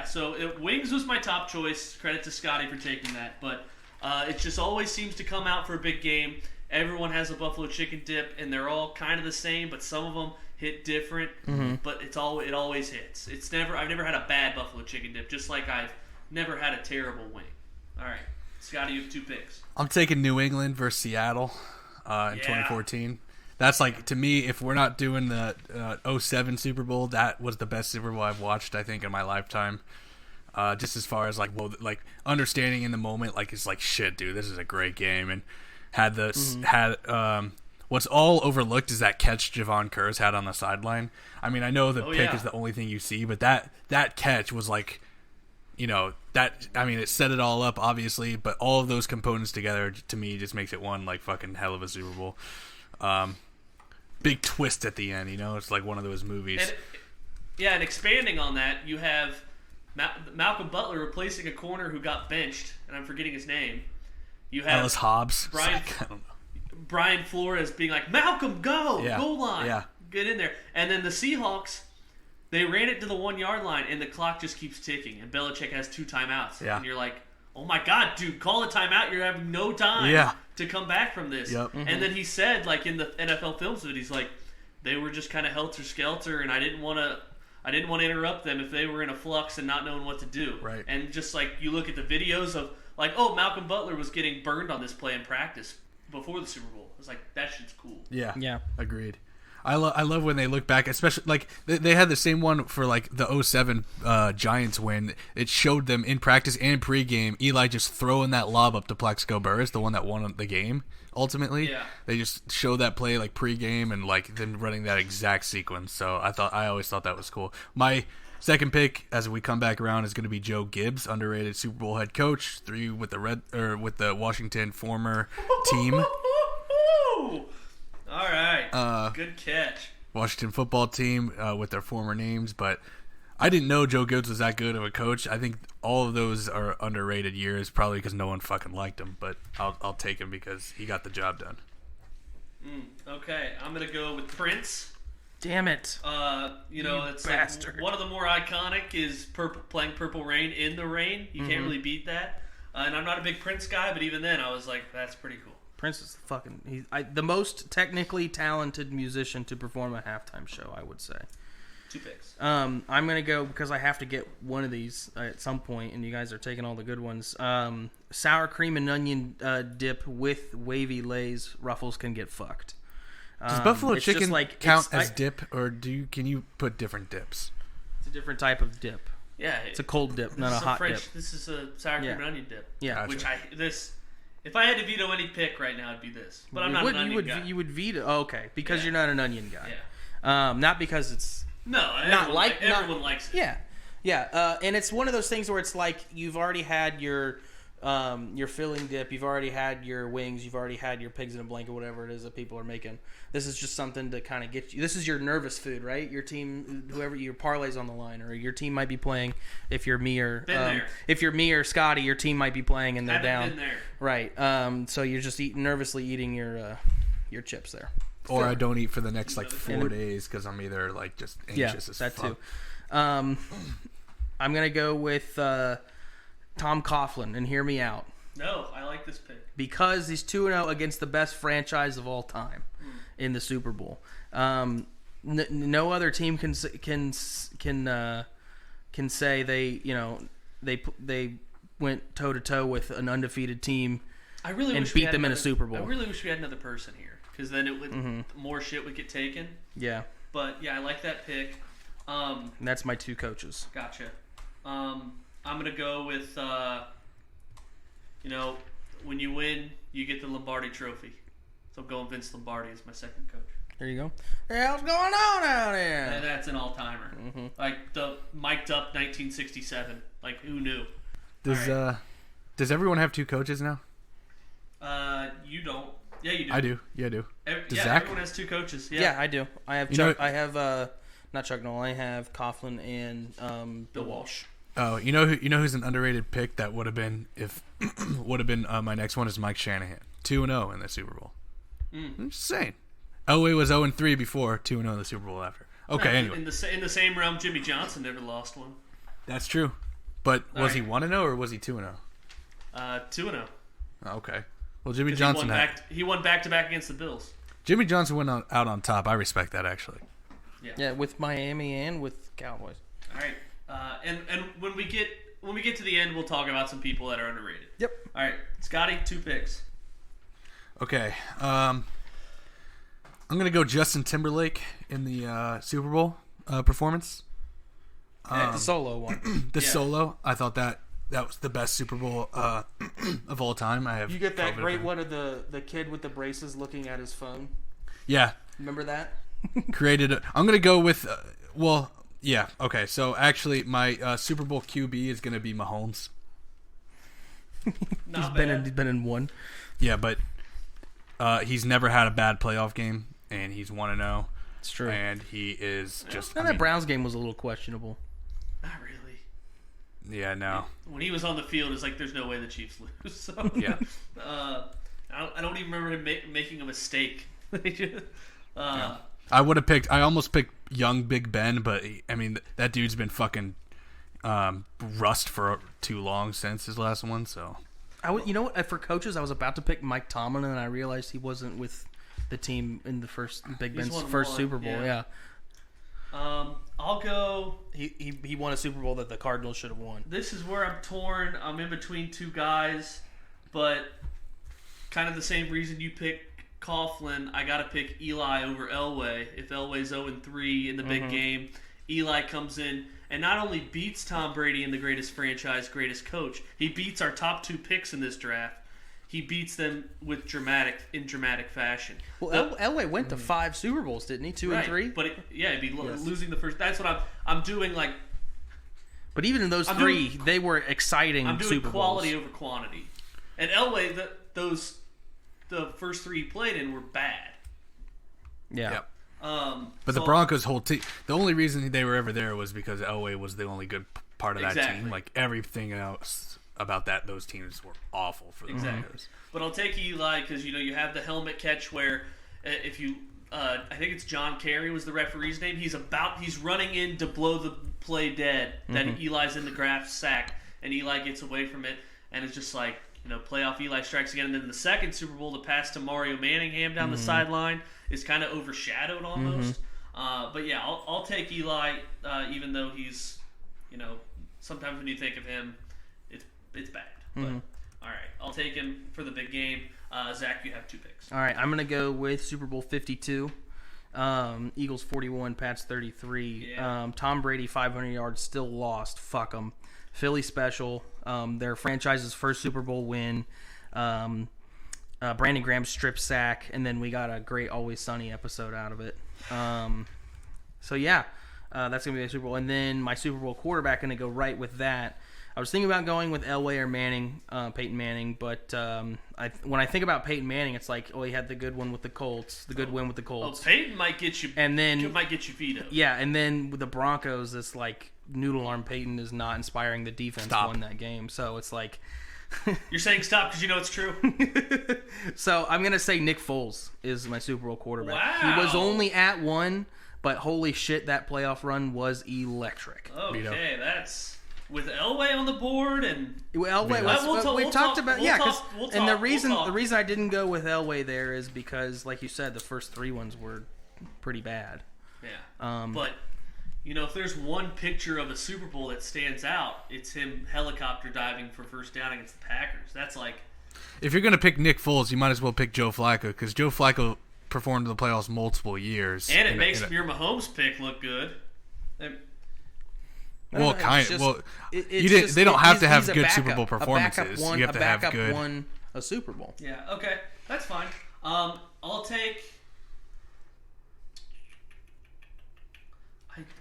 So wings was my top choice. Credit to Scotty for taking that, but it just always seems to come out for a big game. Everyone has a Buffalo Chicken Dip, and they're all kind of the same, but some of them hit different. But it always hits. I've never had a bad Buffalo Chicken Dip, just like I've never had a terrible wing. All right, Scotty, you have 2 picks. I'm taking New England versus Seattle in 2014. That's to me, if we're not doing the 07 Super Bowl, that was the best Super Bowl I've watched, I think, in my lifetime. Just as far as understanding in the moment, it's shit, dude, this is a great game, and what's all overlooked is that catch Javon Curse had on the sideline. I mean, I know the pick is the only thing you see, but that catch was it set it all up, obviously, but all of those components together, to me, just makes it one fucking hell of a Super Bowl. Big twist at the end, it's like one of those movies. And expanding on that, you have Malcolm Butler replacing a corner who got benched, and I'm forgetting his name. You have Ellis Hobbs. Brian Flores being like, Malcolm, go! Yeah. Goal line! Yeah. Get in there. And then the Seahawks, they ran it to the 1-yard line, and the clock just keeps ticking, and Belichick has 2 timeouts. Yeah. And you're like, oh my God, dude, call a timeout. You're having no time to come back from this. Yep. And then he said, in the NFL films of it, he's like, they were just kind of helter-skelter, and I didn't want to interrupt them if they were in a flux and not knowing what to do. Right. And just you look at the videos of Malcolm Butler was getting burned on this play in practice before the Super Bowl. It's like, that shit's cool. Yeah. Agreed. I love when they look back, especially like they had the same one for like the 07 Giants win. It showed them in practice and pregame Eli just throwing that lob up to Plaxico Burress, the one that won the game ultimately. Yeah. They just showed that play like pregame and like them running that exact sequence. So I always thought that was cool. My second pick, as we come back around, is going to be Joe Gibbs, underrated Super Bowl head coach, 3 with the Washington former team. All right. Good catch. Washington football team with their former names, but I didn't know Joe Gibbs was that good of a coach. I think all of those are underrated years, probably because no one fucking liked him, but I'll take him because he got the job done. Okay, I'm going to go with Prince. Damn it. It's bastard. like one of the more iconic is playing Purple Rain in the rain. You can't really beat that. And I'm not a big Prince guy, but even then I was like, that's pretty cool. Prince is the most technically talented musician to perform a halftime show, I would say. 2 picks. I'm going to go, because I have to get one of these at some point, and you guys are taking all the good ones. Sour cream and onion dip with wavy Lay's Ruffles can get fucked. Does buffalo chicken count as dip, or can you put different dips? It's a different type of dip. Yeah. It's a cold dip, not a hot dip. This is a sour cream and onion dip. Yeah. Gotcha. If I had to veto any pick right now, it'd be this. But I'm not an onion guy. You would veto? Oh, okay, because you're not an onion guy. Yeah. Not because it's everyone likes it. Yeah. And it's one of those things where it's like you've already had your filling dip, you've already had your wings, you've already had your pigs in a blanket, whatever it is that people are making. This is just something to kind of get you. This is your nervous food, right? Your team, whoever your parlay's on the line, or your team might be playing. If you're me or Scotty, your team might be playing and they're down. Been there. Right. So you're just nervously eating your chips there. Or I don't eat for the next 4 days because I'm either just anxious as fuck. Too. I'm gonna go with Tom Coughlin, and hear me out. No, I like this pick because he's 2-0 against the best franchise of all time in the Super Bowl. No other team can say they went toe to toe with an undefeated team. I really and wish beat them in a Super Bowl. I really wish we had another person here because then it would more shit would get taken. Yeah. But yeah, I like that pick. That's my 2 coaches. Gotcha. I'm gonna go with when you win, you get the Lombardi Trophy. So I'm going Vince Lombardi as my second coach. There you go. What the hell's going on out here? And that's an all-timer. Like the mic'd up 1967. Like who knew? Does everyone have 2 coaches now? You don't. Yeah, you do. I do. Yeah, I do. Zach? Everyone has 2 coaches. Yeah, I do. I have Chuck. I have not Chuck Noll. I have Coughlin and Bill Walsh. Oh, you know who's an underrated pick that would have been my next one is Mike Shanahan, 2-0 in the Super Bowl. I'm just saying. Elway was 0-3 before, 2-0 in the Super Bowl after. Okay, anyway. In the same realm, Jimmy Johnson never lost one. That's true, but was he 1-0 or was he 2-0? 2-0. Okay. Well, Jimmy Johnson he won back-to-back against the Bills. Jimmy Johnson went out on top. I respect that actually. Yeah, with Miami and with Cowboys. All right. And when we get to the end, we'll talk about some people that are underrated. Yep. All right, Scotty, 2 picks. Okay. I'm gonna go Justin Timberlake in the Super Bowl performance. The solo one. Solo. I thought that was the best Super Bowl of all time. You get that great one of the kid with the braces looking at his phone. Yeah. Remember that? I'm gonna go with. Yeah. Okay. So actually, my Super Bowl QB is gonna be Mahomes. He's been in one. Yeah, but he's never had a bad playoff game, and he's 1-0. It's true. And he is just. That Browns game was a little questionable. Not really. Yeah. No. When he was on the field, it's like there's no way the Chiefs lose. So, yeah. I don't even remember him making a mistake. Yeah. I almost picked young Big Ben, but that dude's been fucking rust for too long since his last one. So, for coaches, I was about to pick Mike Tomlin, and I realized he wasn't with the team in the first Big Ben's first Super Bowl. Yeah. I'll go. He won a Super Bowl that the Cardinals should have won. This is where I'm torn. I'm in between 2 guys, but kind of the same reason you pick Coughlin, I got to pick Eli over Elway. If Elway's 0-3 in the big game, Eli comes in and not only beats Tom Brady in the greatest franchise, greatest coach, he beats our top 2 picks in this draft. He beats them with dramatic fashion. Well, Elway went to 5 Super Bowls, didn't he? 2 and 3. But he'd be losing the first. That's what I'm doing. Like, but even in those 3, they were exciting. I'm doing Super Bowls. Quality over quantity. And Elway, the first 3 he played in were bad. Yeah. Yep. But the Broncos' whole team, the only reason they were ever there was because Elway was the only good part of that team. Like, everything else about those teams were awful for the Broncos. But I'll take Eli because you have the helmet catch where if you I think it's John Kerry was the referee's name. He's running in to blow the play dead. Then Eli's in the grass sack and Eli gets away from it, and it's just like, playoff Eli strikes again. And then the second Super Bowl, the pass to Mario Manningham down the sideline is kind of overshadowed almost. But yeah, I'll take Eli even though he's sometimes when you think of him, it's bad. But, all right, I'll take him for the big game. Zach, you have 2 picks. All right, I'm going to go with Super Bowl 52. Eagles 41, Pats 33. Yeah. Tom Brady 500 yards, still lost. Fuck them. Philly special. Their franchise's first Super Bowl win. Brandon Graham's strip sack, and then we got a great Always Sunny episode out of it. So yeah, that's going to be the Super Bowl. And then my Super Bowl quarterback going to go right with that. I was thinking about going with Elway or Manning, Peyton Manning, but when I think about Peyton Manning, it's like, he had the good one with the Colts, the good win with the Colts. Peyton might get you, and then might get you vetoed. Yeah, and then with the Broncos, it's like noodle arm Peyton is not inspiring. The defense won that game, so it's like you're saying stop because it's true. So I'm gonna say Nick Foles is my Super Bowl quarterback. Wow. He was only at 1, but holy shit, that playoff run was electric. Okay, that's. With Elway on the board and Elway, we talked about and the reason I didn't go with Elway there is because, like you said, the first 3 ones were pretty bad. Yeah, but if there's one picture of a Super Bowl that stands out, it's him helicopter diving for first down against the Packers. That's like, if you're gonna pick Nick Foles, you might as well pick Joe Flacco because Joe Flacco performed in the playoffs multiple years, and it makes your Mahomes pick look good. Well, they don't have to have good Super Bowl performances. You have to have good. Won a Super Bowl. Yeah. Okay, that's fine. I'll take.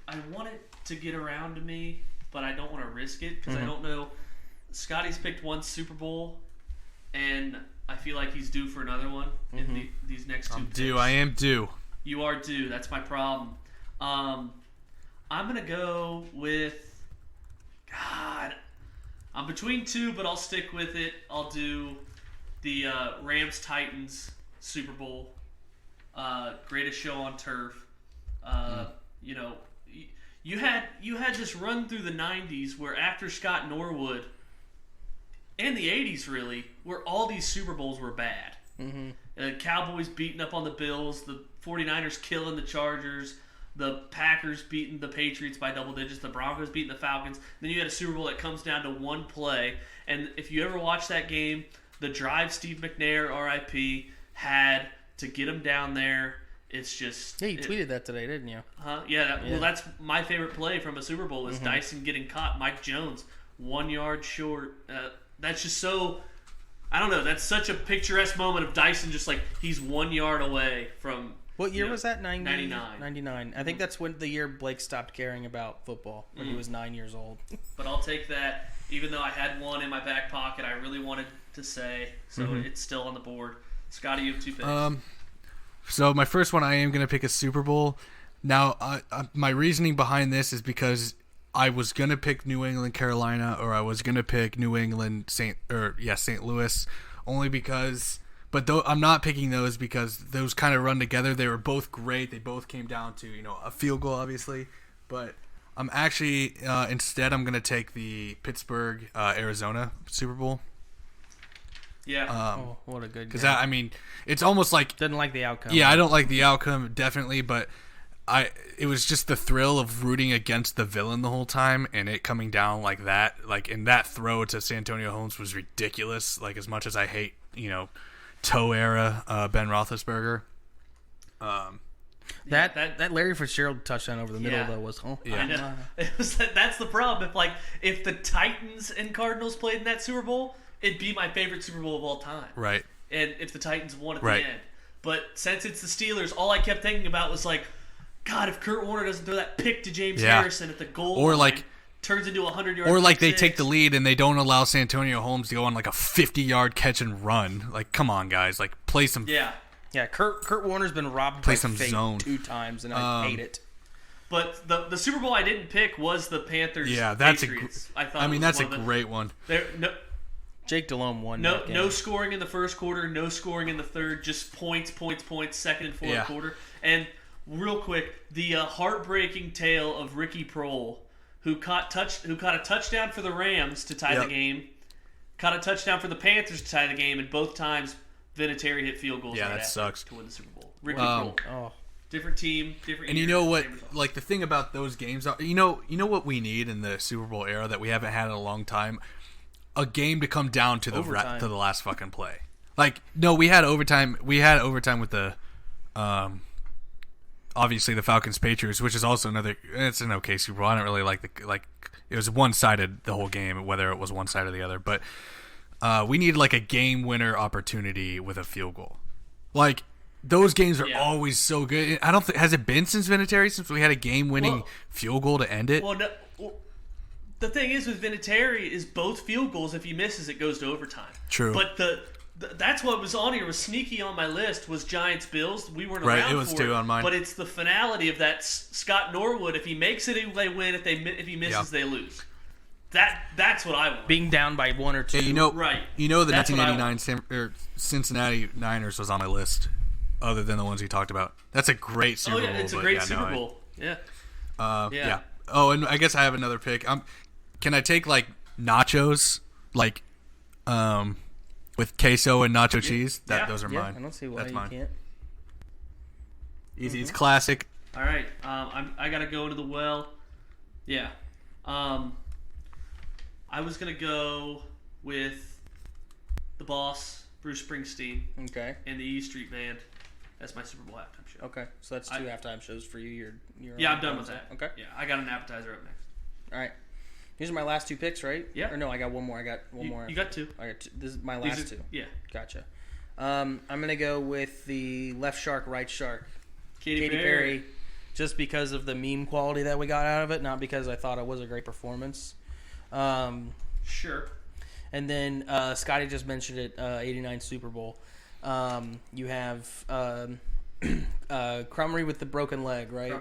I want it to get around to me, but I don't want to risk it because I don't know. Scotty's picked 1 Super Bowl, and I feel like he's due for another one in these next 2 picks. I am due. You are due. That's my problem. I'm going to go with... God. I'm between 2, but I'll stick with it. I'll do the Rams-Titans Super Bowl. Greatest show on turf. You had this run through the 90s where after Scott Norwood, and the 80s really, where all these Super Bowls were bad. Cowboys beating up on the Bills, the 49ers killing the Chargers, the Packers beating the Patriots by double digits, the Broncos beating the Falcons. Then you had a Super Bowl that comes down to 1 play. And if you ever watch that game, the drive Steve McNair, R.I.P., had to get him down there. It's just... Yeah, you tweeted that today, didn't you? Huh? Yeah, well, that's my favorite play from a Super Bowl is Dyson getting caught. Mike Jones, 1 yard short. That's just so... I don't know. That's such a picturesque moment of Dyson just like he's 1 yard away from... What year was that? 99. 99. I think that's when the year Blake stopped caring about football, when he was 9 years old. But I'll take that. Even though I had 1 in my back pocket, I really wanted to say. So it's still on the board. Scotty, you have 2 picks. So my first one, I am going to pick a Super Bowl. Now, my reasoning behind this is because I was going to pick New England, Carolina, or I was going to pick New England, St. Louis, only because... But I'm not picking those because those kind of run together. They were both great. They both came down to a field goal, obviously. But I'm actually instead I'm going to take the Pittsburgh Arizona Super Bowl. Yeah. What a good. Because it's almost like didn't like the outcome. Yeah, I don't like the outcome definitely, but it was just the thrill of rooting against the villain the whole time, and it coming down like that, and that throw to Santonio Holmes was ridiculous. Like, as much as I hate toe era Ben Roethlisberger. That Larry Fitzgerald touchdown over the middle though was Yeah. I know. That's the problem. If the Titans and Cardinals played in that Super Bowl, it'd be my favorite Super Bowl of all time. Right. And if the Titans won at Right. the end. But since it's the Steelers, all I kept thinking about was like, God, if Kurt Warner doesn't throw that pick to James Harrison at the goal Or line, like turns into a 100-yard Or like they six. take the lead and they don't allow Santonio Holmes to go on like a 50-yard catch and run. Like, come on, guys. Like, play some. Yeah. Yeah, Kurt Warner's been robbed Play by some fate zone. 2 times, and I hate it. But the Super Bowl I didn't pick was the Panthers. Yeah, that's Patriots. that's a great one. Jake Delhomme won. No scoring in the first quarter, no scoring in the third, just points, second and fourth quarter. And real quick, the heartbreaking tale of Ricky Prohl, who caught a touchdown for the Rams to tie the game, caught a touchdown for the Panthers to tie the game, and both times Vinatieri hit field goals. Yeah, right that after sucks. to win the Super Bowl. Ricky Prohl. Oh. Different team, different. And year, you know what? same result. Like, the thing about those games, you know what we need in the Super Bowl era that we haven't had in a long time? A game to come down to the last fucking play. Like, no, we had overtime. We had overtime with the, obviously the Falcons Patriots, which is also another. It's an okay Super Bowl. I don't really like it was one sided the whole game, whether it was one side or the other. But we need like a game winner opportunity with a field goal. Like, those games are always so good. I don't think has it been since we had a game winning field goal to end it. Well, no. The thing is with Vinatieri is both field goals. If he misses, it goes to overtime. True. But that's what was on here. Was sneaky on my list was Giants Bills. We weren't Right, around it was for too on mine. But it's the finality of that Scott Norwood. If he makes it, they win. If he misses, they lose. That's what I want. Being down by 1 or 2. Yeah, right. You know the That's what I 1989 Cincinnati Niners was on my list, other than the ones you talked about. That's a great Super Bowl. It's a great Super Bowl. Yeah. Yeah. Oh, and I guess I have another pick. Can I take like nachos, like, with queso and nacho cheese? Those are mine. I don't see why That's you mine. can't. Easy. It's classic. All right. I gotta go to the well. Yeah. I was gonna go with the Boss, Bruce Springsteen, Okay. and the E Street Band. That's my Super Bowl halftime show. Okay. So that's 2 halftime shows for you. Yeah, I'm done with that. Okay. Yeah, I got an appetizer up next. All right. These are my last 2 picks, right? Yeah. Or no, I got one more. I got one more. You got 2. I got 2. This is my last 2. Yeah. Gotcha. I'm gonna go with the left shark, right shark. Katy Perry, just because of the meme quality that we got out of it, not because I thought it was a great performance. Sure. And then Scotty just mentioned it, 89 Super Bowl. You have Crumry with the broken leg, right?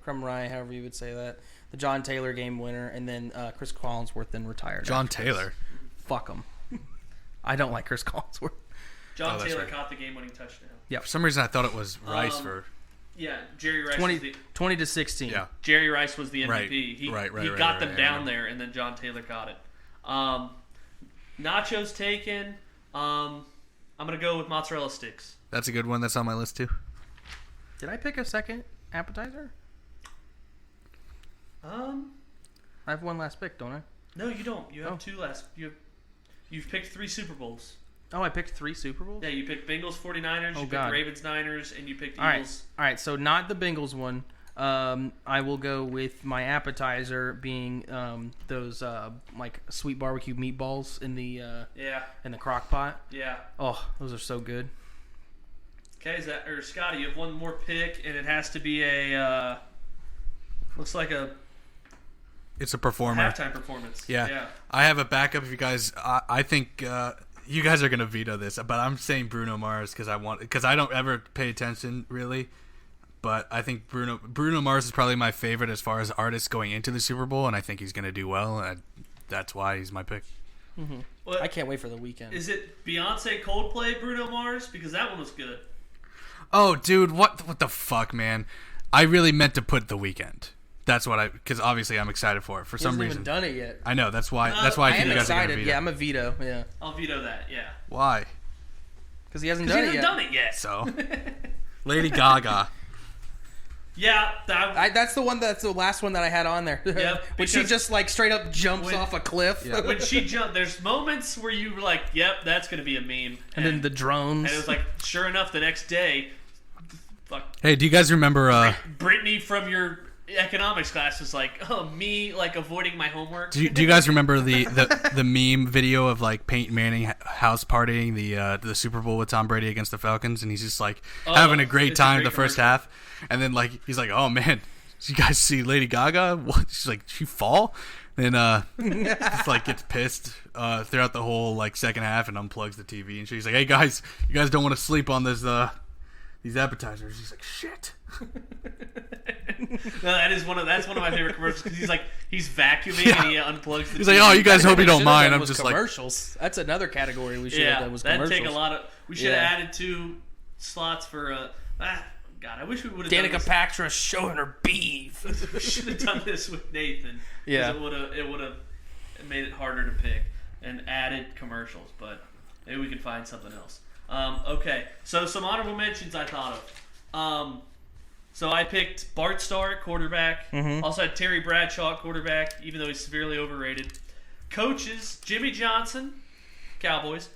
Crumry, however you would say that. The John Taylor game winner, and then Chris Collinsworth then retired. John Taylor. Fuck him. I don't like Chris Collinsworth. John that's Taylor right. caught the game-winning touchdown. Yeah. For some reason, I thought it was Rice for. Yeah, Jerry Rice. 20 to 16. Yeah. Jerry Rice was the MVP. Right. He Right, got them right, down there, and then John Taylor caught it. Nachos taken. I'm gonna go with mozzarella sticks. That's a good one. That's on my list too. Did I pick a second appetizer? I have one last pick, don't I? No, you don't. You have 2 last. You've picked 3 Super Bowls. Oh, I picked 3 Super Bowls? Yeah, you picked Bengals 49ers, you God. picked Ravens Niners, and you picked All Eagles. right, so not the Bengals one. I will go with my appetizer being those like sweet barbecue meatballs in the crock pot. Yeah. Oh, those are so good. Okay, Scotty, you have one more pick, and it has to be a looks like a It's a performer. halftime performance. Yeah. I have a backup if you guys. I think you guys are gonna veto this, but I'm saying Bruno Mars because I don't ever pay attention really. But I think Bruno Mars is probably my favorite as far as artists going into the Super Bowl, and I think he's gonna do well, and that's why he's my pick. Mm-hmm. Well, I can't wait for the weekend. Is it Beyonce, Coldplay, Bruno Mars? Because that one was good. Oh, dude, what the fuck, man? I really meant to put The Weeknd. That's what because obviously I'm excited for it for some reason. He hasn't even done it yet. I know that's why. I I think am you guys are gonna excited. veto. Yeah, I'm a veto. Yeah, I'll veto that. Yeah. Why? because he hasn't Because done he it hasn't yet. done it yet. So, Lady Gaga. Yeah, that's the one. That's the last one that I had on there. Yep, when she just like straight up jumps off a cliff. Yeah. when she jumped, there's moments where you were like, "Yep, that's gonna be a meme." And then the drones. And it was like, sure enough, the next day, fuck. Hey, do you guys remember? Brittany from your economics class was like, "Oh, me like avoiding my homework." Do you guys remember the meme video of like Peyton Manning house partying the Super Bowl with Tom Brady against the Falcons, and he's just like having a great time the first half, and then like he's like, "Oh man, did you guys see Lady Gaga? What?" She's like, "She fall?" And just like gets pissed throughout the whole like second half and unplugs the TV, and she's like, "Hey guys, you guys don't want to sleep on this these appetizers." He's like, "Shit." No, that's one of my favorite commercials because he's vacuuming and he unplugs the He's TV. like, "Oh, you guys hope you don't mind." I'm was just commercials. That's another category we should have done. Was that'd commercials. take a lot of. We should have added 2 slots for. God, I wish we would have. Danica Patrick showing her beef. We should have done this with Nathan. Yeah, it would have made it harder to pick and added commercials, but maybe we can find something else. Okay, so some honorable mentions I thought of. So I picked Bart Starr at quarterback. Mm-hmm. Also had Terry Bradshaw at quarterback, even though he's severely overrated. Coaches, Jimmy Johnson, Cowboys.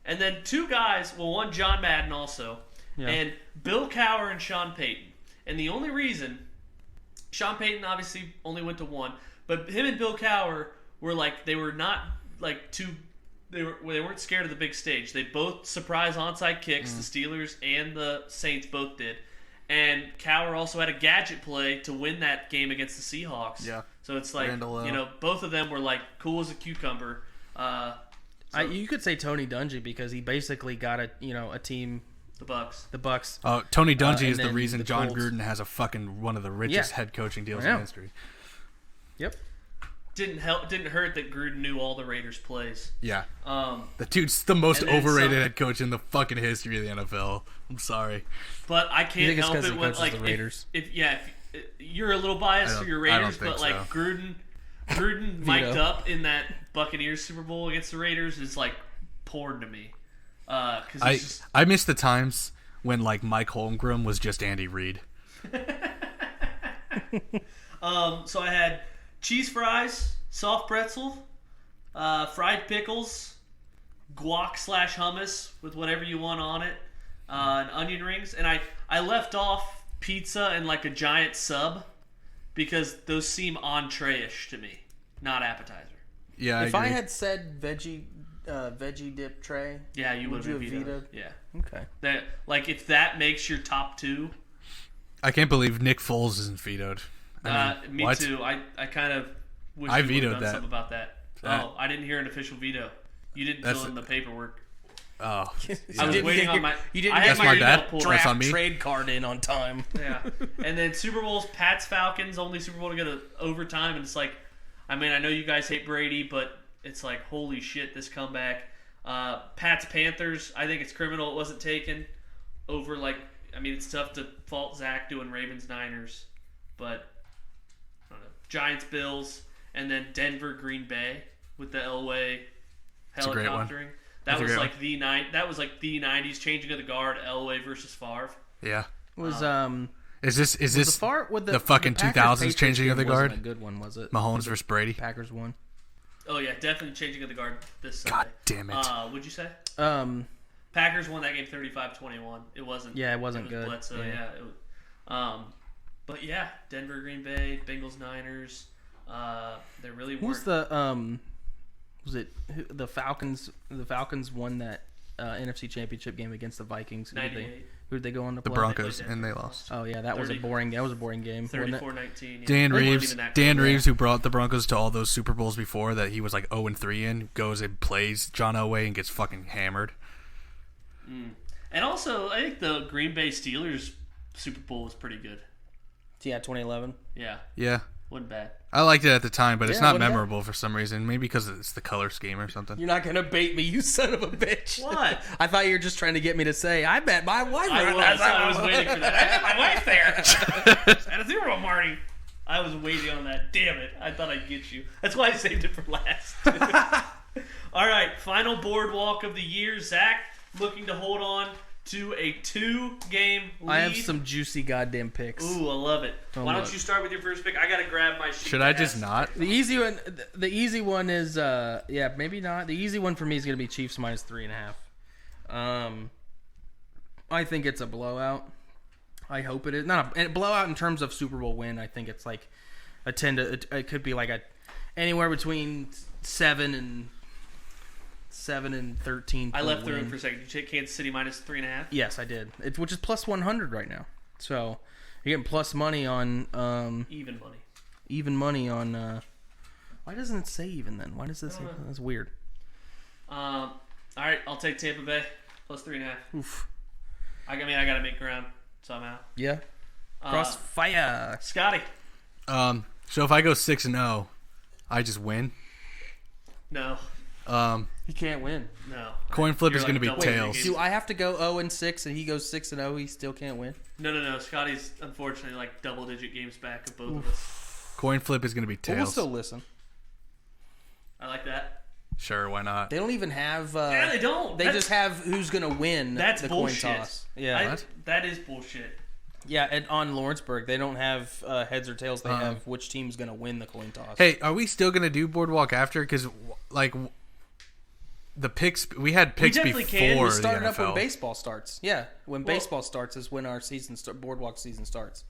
And then 2 guys, well, one John Madden also, and Bill Cowher and Sean Payton. And the only reason, Sean Payton obviously only went to 1, but him and Bill Cowher were like, they were not like they weren't scared of the big stage. They both surprise onside kicks. The Steelers and the Saints both did. And Cowher also had a gadget play to win that game against the Seahawks. Yeah. So it's like, both of them were like cool as a cucumber. You could say Tony Dungy because he basically got a team. The Bucks. The Bucks. Oh, Tony Dungy is the then reason the John Colts. Gruden has one of the richest head coaching deals in history. Yep. Didn't hurt that Gruden knew all the Raiders' plays. Yeah. The dude's the most and then overrated head coach in the fucking history of the NFL. I'm sorry. But I can't help it when like the Raiders. If you're a little biased for your Raiders, but like Gruden mic'd up in that Buccaneers Super Bowl against the Raiders is like porn to me. I miss the times when like Mike Holmgren was just Andy Reid. So I had cheese fries, soft pretzel, fried pickles, guac/hummus with whatever you want on it, and onion rings. And I left off pizza and like a giant sub because those seem entree-ish to me, not appetizer. Yeah, if I had said veggie dip tray, yeah, you would have vetoed. Yeah. Okay. That like if that makes your top 2. I can't believe Nick Foles isn't vetoed. Me what? too. I kind of wish I you would have vetoed done that. something about that. Oh, I didn't hear an official veto. You didn't fill in the paperwork. Oh, I was waiting on my. You didn't I had That's my bad. email pulled That's up. on me. trade card in on time. Yeah, and then Super Bowls, Pats Falcons, only Super Bowl to go to overtime, and it's like, I mean, I know you guys hate Brady, but it's like, holy shit, this comeback. Pats Panthers, I think it's criminal it wasn't taken over. Like, I mean, it's tough to fault Zack doing Ravens Niners, but I don't know. Giants Bills, and then Denver Green Bay with the Elway helicoptering. That was like the the '90s changing of the guard. Elway versus Favre. Yeah. Was Is this the fucking Packers 2000s Patriots changing of the game wasn't guard? a good one, was it? Mahomes versus Brady. Packers won. Oh yeah, definitely changing of the guard this Sunday. God damn it. What'd you say? Packers won that game 35-21. It wasn't. Yeah, it wasn't good. Bledsoe, yeah. It was, but yeah, Denver, Green Bay, Bengals, Niners. They really weren't. Who's the Was it the Falcons? The Falcons won that NFC Championship game against the Vikings. Who did they go on to play? The Broncos, and they lost. Oh yeah, that was a boring game. 34-19. Yeah. Dan Reeves, who brought the Broncos to all those Super Bowls before that he was like 0-3 in, goes and plays John Elway and gets fucking hammered. And also, I think the Green Bay Steelers Super Bowl was pretty good. Yeah, 2011. Yeah. Wasn't bad. I liked it at the time, but it's not wasn't memorable for some reason. Maybe because it's the color scheme or something. You're not gonna bait me, you son of a bitch. What? I thought you were just trying to get me to say, I bet my wife. I was waiting for that. I had my wife there. At a Super Bowl, Marty. I was waiting on that. Damn it. I thought I'd get you. That's why I saved it for last. All right. Final boardwalk of the year. Zach looking to hold on to a 2-game lead. I have some juicy goddamn picks. Ooh, I love it. Oh, Why don't look. you start with your first pick? I gotta grab my sheet. Should I just not? The easy one. The easy one is maybe not. The easy one for me is gonna be Chiefs minus 3.5. I think it's a blowout. I hope it is not a blowout in terms of Super Bowl win. I think it's like a 10 to. It could be like anywhere between 7 and 13. I left the room for a second. Did you take Kansas City minus 3.5? Yes, I did. Which is plus 100 right now. So you're getting plus money on Even money. even money on. Why doesn't it say even then? Why does this? That's weird. All right, I'll take Tampa Bay plus 3.5. Oof. I mean, I gotta make ground somehow. Yeah. Crossfire. Scotty. So if I go 6-0, I just win. No. He can't win. No. Coin flip You're is going to be double tails. digits. Do I have to go 0-6 and he goes 6-0? He still can't win. No. Scotty's unfortunately like double-digit games back of both of us. Coin flip is going to be But we'll tails. still listen. I like that. Sure, why not? They don't even have. Yeah, they don't. They just have who's gonna win. That's the bullshit. Coin toss. Yeah. What? That is bullshit. Yeah, and on Lawrenceburg, they don't have heads or tails. They have which team's gonna win the coin toss. Hey, are we still going to do Boardwalk after? Because, like, the picks, we had picks definitely before can. We the Start it up when NFL. baseball starts. Yeah, when baseball starts is when our Boardwalk season starts.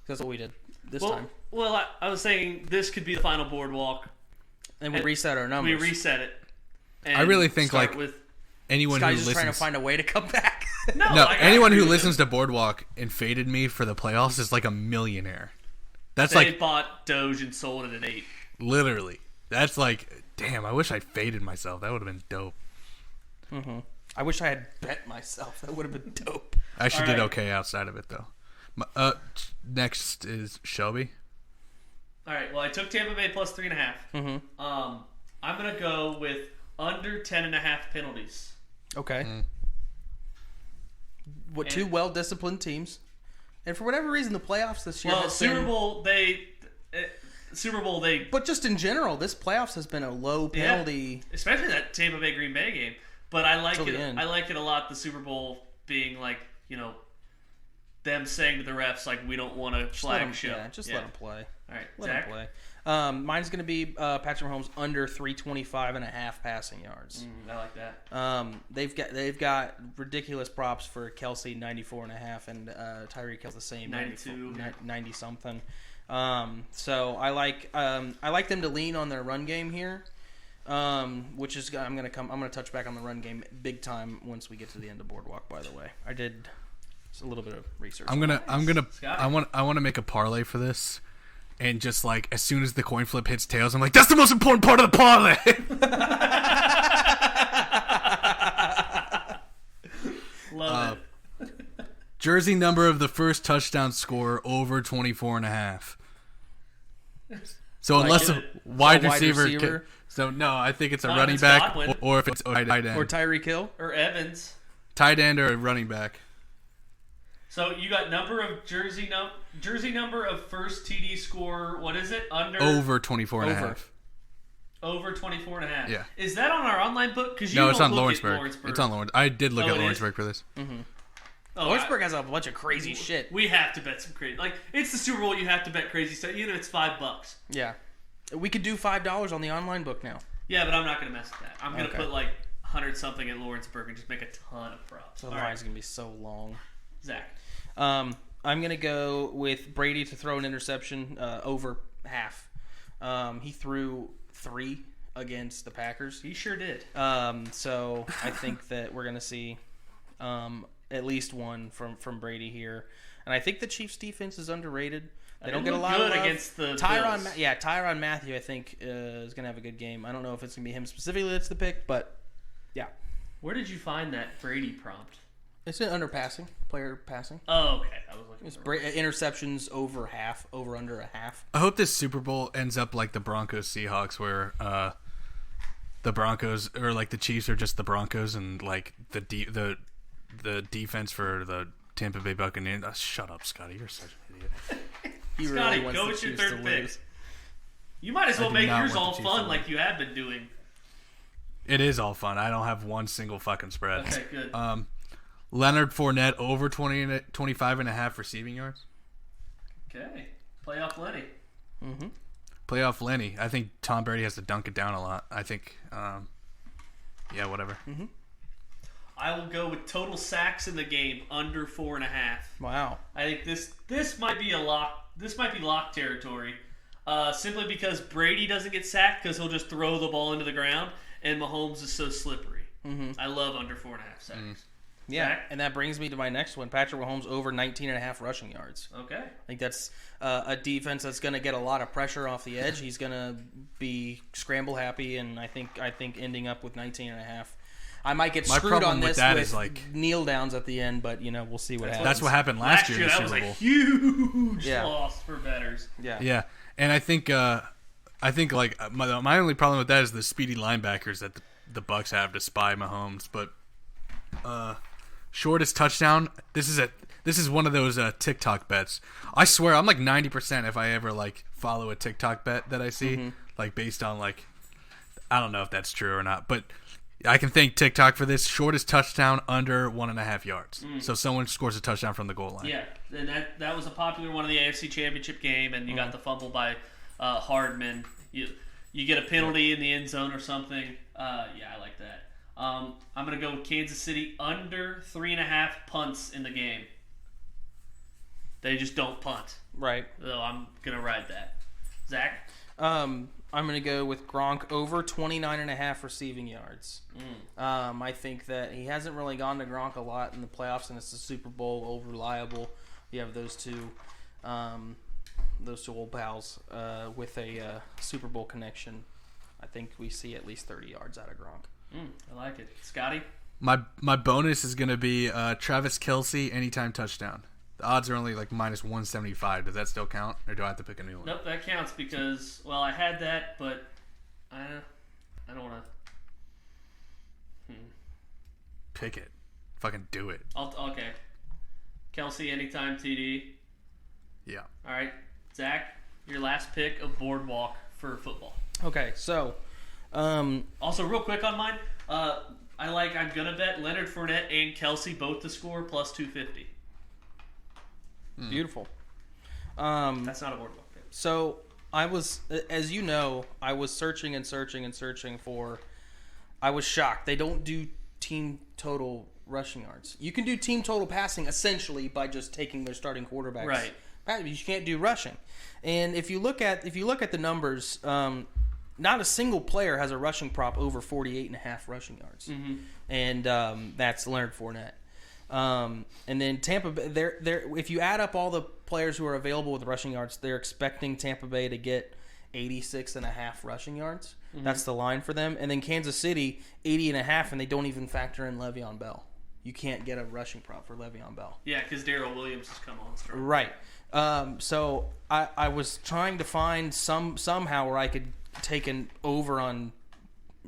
That's what we did this time. Well, I was saying this could be the final Boardwalk. And we reset our numbers. We reset it. And I really think, start like, with anyone who Sky's just trying to listens... find a way to come back. No, I anyone agree who with listens to Boardwalk and faded me for the playoffs is like a millionaire. That's They like, bought Doge and sold it at 8. literally. That's like, damn, I wish I faded myself. That would have been dope. I wish I had bet myself. That would have been dope. I actually did right. okay outside of it, though. Next is Shelby. All right. Well, I took Tampa Bay plus 3.5. I'm gonna go with under 10.5 penalties. Okay. Two well-disciplined teams, and for whatever reason, the playoffs this year. Well, has Super been- Bowl they But just in general, this playoffs has been a low penalty. especially that Tampa Bay Green Bay game. But I like Till it. the end. I like it a lot. The Super Bowl being like, them saying to the refs like, we don't want a flag show. Yeah, just let them play. All right, Let Zach. them play. Mine's going to be Patrick Mahomes under 325.5 passing yards. I like that. They've got ridiculous props for Kelsey 94.5 and Tyreek Hill's the same 92. 90 something. So I like them to lean on their run game here. Which is I'm gonna touch back on the run game big time once we get to the end of Boardwalk. By the way, I did a little bit of research. I want to make a parlay for this, and just like as soon as the coin flip hits tails, I'm like, that's the most important part of the parlay. Love it. Jersey number of the first touchdown scorer over 24.5. So unless a wide receiver. So no, I think it's a running back, Godwin. or if it's a tight end, or Tyreek Hill. Or Evans. tight end or a running back. So you got number of jersey number of first TD score. What is it? Over 24.5. Over 24.5. Yeah. Is that on our online book? Because No, it's on Lawrenceburg. It's on Lawrence. I did look at it Lawrenceburg for this. Oh, Lawrenceburg has a bunch of crazy shit. We have to bet some crazy. Like it's the Super Bowl, you have to bet crazy stuff. Even if it's $5. Yeah, we could do $5 on the online book now. Yeah, but I'm not gonna mess with that. I'm gonna Okay. put like 100 something at Lawrenceburg and just make a ton of props. The All line's right, gonna be so long. Zach. I'm gonna go with Brady to throw an interception over half. He threw 3 against the Packers. He sure did. So I think that we're gonna see at least one from Brady here, and I think the Chiefs' defense is underrated. They don't get a lot of love. against the Tyrann. Bills. Tyrann Mathieu, I think, is gonna have a good game. I don't know if it's gonna be him specifically that's the pick, but yeah, Where did you find that Brady prompt? it's an underpassing player passing. Oh, okay. I was looking It's for interceptions over half, over under a half. I hope this Super Bowl ends up like the Broncos Seahawks, where the Broncos or like the Chiefs are just the Broncos, and like the defense for the Tampa Bay Buccaneers. Shut up, Scotty. You're such an idiot. He Scotty, wants go the with your Chiefs third to pick. lose. You might as well do make not yours want the all Chiefs to fun win. like you have been doing. It is all fun. I don't have one single fucking spread. Okay, good. Leonard Fournette over 25.5 receiving yards. Okay. Playoff Lenny. Mm-hmm. Playoff Lenny. I think Tom Brady has to dunk it down a lot. I think, yeah, whatever. Mm-hmm. I will go with total sacks in the game under 4.5. Wow. I think this might be a lock. This might be lock territory. Simply because Brady doesn't get sacked because he'll just throw the ball into the ground, and Mahomes is so slippery. Mm-hmm. I love under 4.5 sacks. Yeah, Zack? and that brings me to my next one. Patrick Mahomes over 19.5 rushing yards. Okay. I think that's a defense that's going to get a lot of pressure off the edge. He's going to be scramble happy, and I think ending up with 19.5. I might get screwed on this with kneel downs at the end, but we'll see what happens. That's what happened last year in the That Super was Bowl. a huge loss for bettors. Yeah. Yeah, and I think like my only problem with that is the speedy linebackers that the Bucs have to spy Mahomes. But shortest touchdown. This is one of those TikTok bets. I swear I'm like 90% if I ever like follow a TikTok bet that I see, like based on like I don't know if that's true or not, but I can thank TikTok for this. Shortest touchdown under 1.5 yards. So someone scores a touchdown from the goal line. Yeah, and that was a popular one in the AFC Championship game, and you got the fumble by Hardman. You get a penalty in the end zone or something. Yeah, I like that. I'm going to go with Kansas City under 3.5 punts in the game. They just don't punt. Right. So I'm going to ride that. Zach? I'm going to go with Gronk over 29.5 receiving yards. I think that he hasn't really gone to Gronk a lot in the playoffs, and it's the Super Bowl, old reliable. You have those two old pals with a Super Bowl connection. I think we see at least 30 yards out of Gronk. I like it. Scotty? My bonus is going to be Travis Kelce anytime touchdown. The odds are only like minus 175. Does that still count, or do I have to pick a new one? Nope, that counts because, well, I had that, but I don't want to. Pick it. Fucking do it. Okay. Kelsey, anytime TD. Yeah. All right. Zach, your last pick of Boardwalk for football. Okay, so. Also, real quick on mine, I'm going to bet Leonard Fournette and Kelsey both to score plus 250. Beautiful. That's not a Boardwalk pick. So I was, as you know, I was searching for. I was shocked. They don't do team total rushing yards. You can do team total passing essentially by just taking their starting quarterbacks. Right. You can't do rushing. And if you look at the numbers, not a single player has a rushing prop over 48.5 rushing yards, and that's Leonard Fournette. And then Tampa Bay, if you add up all the players who are available with rushing yards, they're expecting Tampa Bay to get 86.5 rushing yards. That's the line for them. And then Kansas City, 80.5, and they don't even factor in Le'Veon Bell. You can't get a rushing prop for Le'Veon Bell. Yeah, because Darrell Williams has come on strong. Right. So I was trying to find somehow where I could take an over on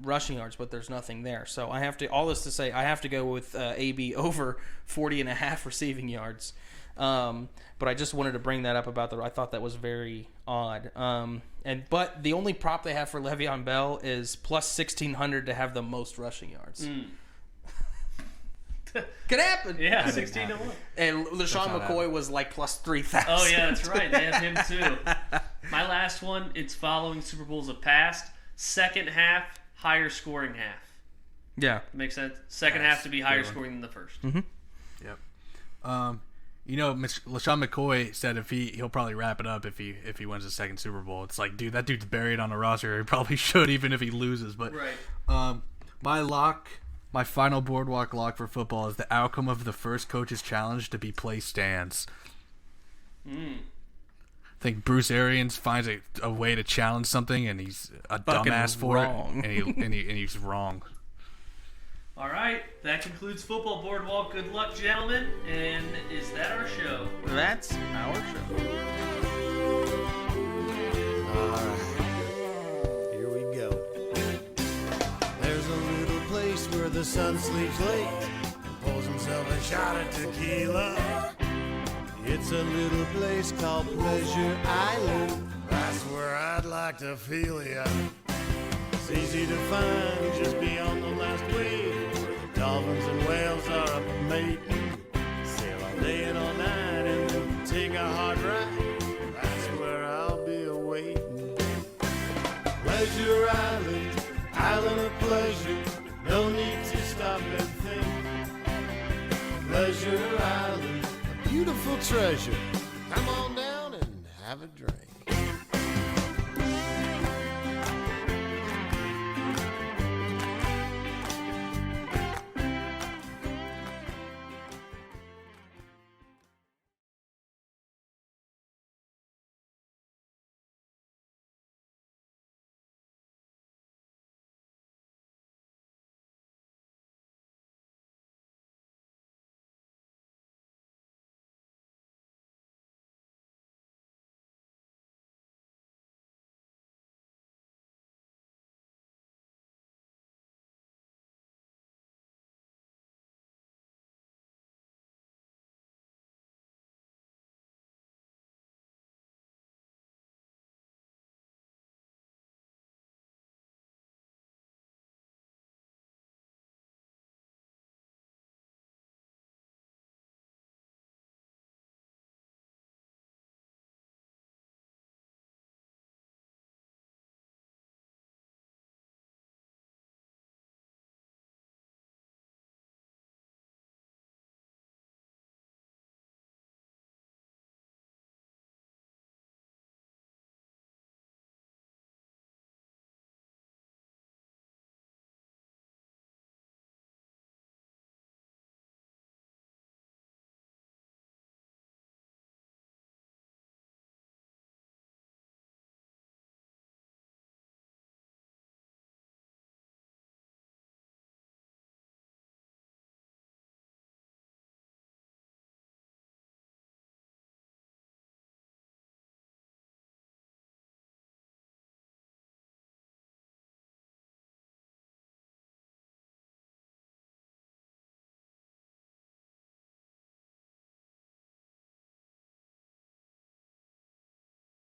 rushing yards, but there's nothing there. So I have to, all this to say, I have to go with AB over 40.5 receiving yards. But I just wanted to bring that up about I thought that was very odd. But the only prop they have for Le'Veon Bell is plus 1,600 to have the most rushing yards. Could happen. Yeah, 16-1. And LaShawn McCoy was like plus 3,000. Oh yeah, that's right. They have him too. My last one, it's following Super Bowls of past. Second half, higher scoring half. Yeah. Makes sense? Second half to be higher scoring than the first. Yep. LaShawn McCoy said he'll probably wrap it up if he wins the second Super Bowl. It's like, dude, that dude's buried on a roster. He probably should, even if he loses. But right. My final Boardwalk lock for football is the outcome of the first coach's challenge to be place stands. I think Bruce Arians finds a way to challenge something, and he's a dumbass for it, and he's wrong. All right, that concludes Football Boardwalk. Good luck, gentlemen. And is that our show? That's our show. All right, here we go. There's a little place where the sun sleeps late and pulls himself a shot of tequila. It's a little place called Pleasure Island. That's where I'd like to feel ya. It's easy to find just beyond the last wave, where the dolphins and whales are up mating. Pleasure Island, island of pleasure, no need to stop and think. Pleasure Island, a beautiful treasure. Come on down and have a drink.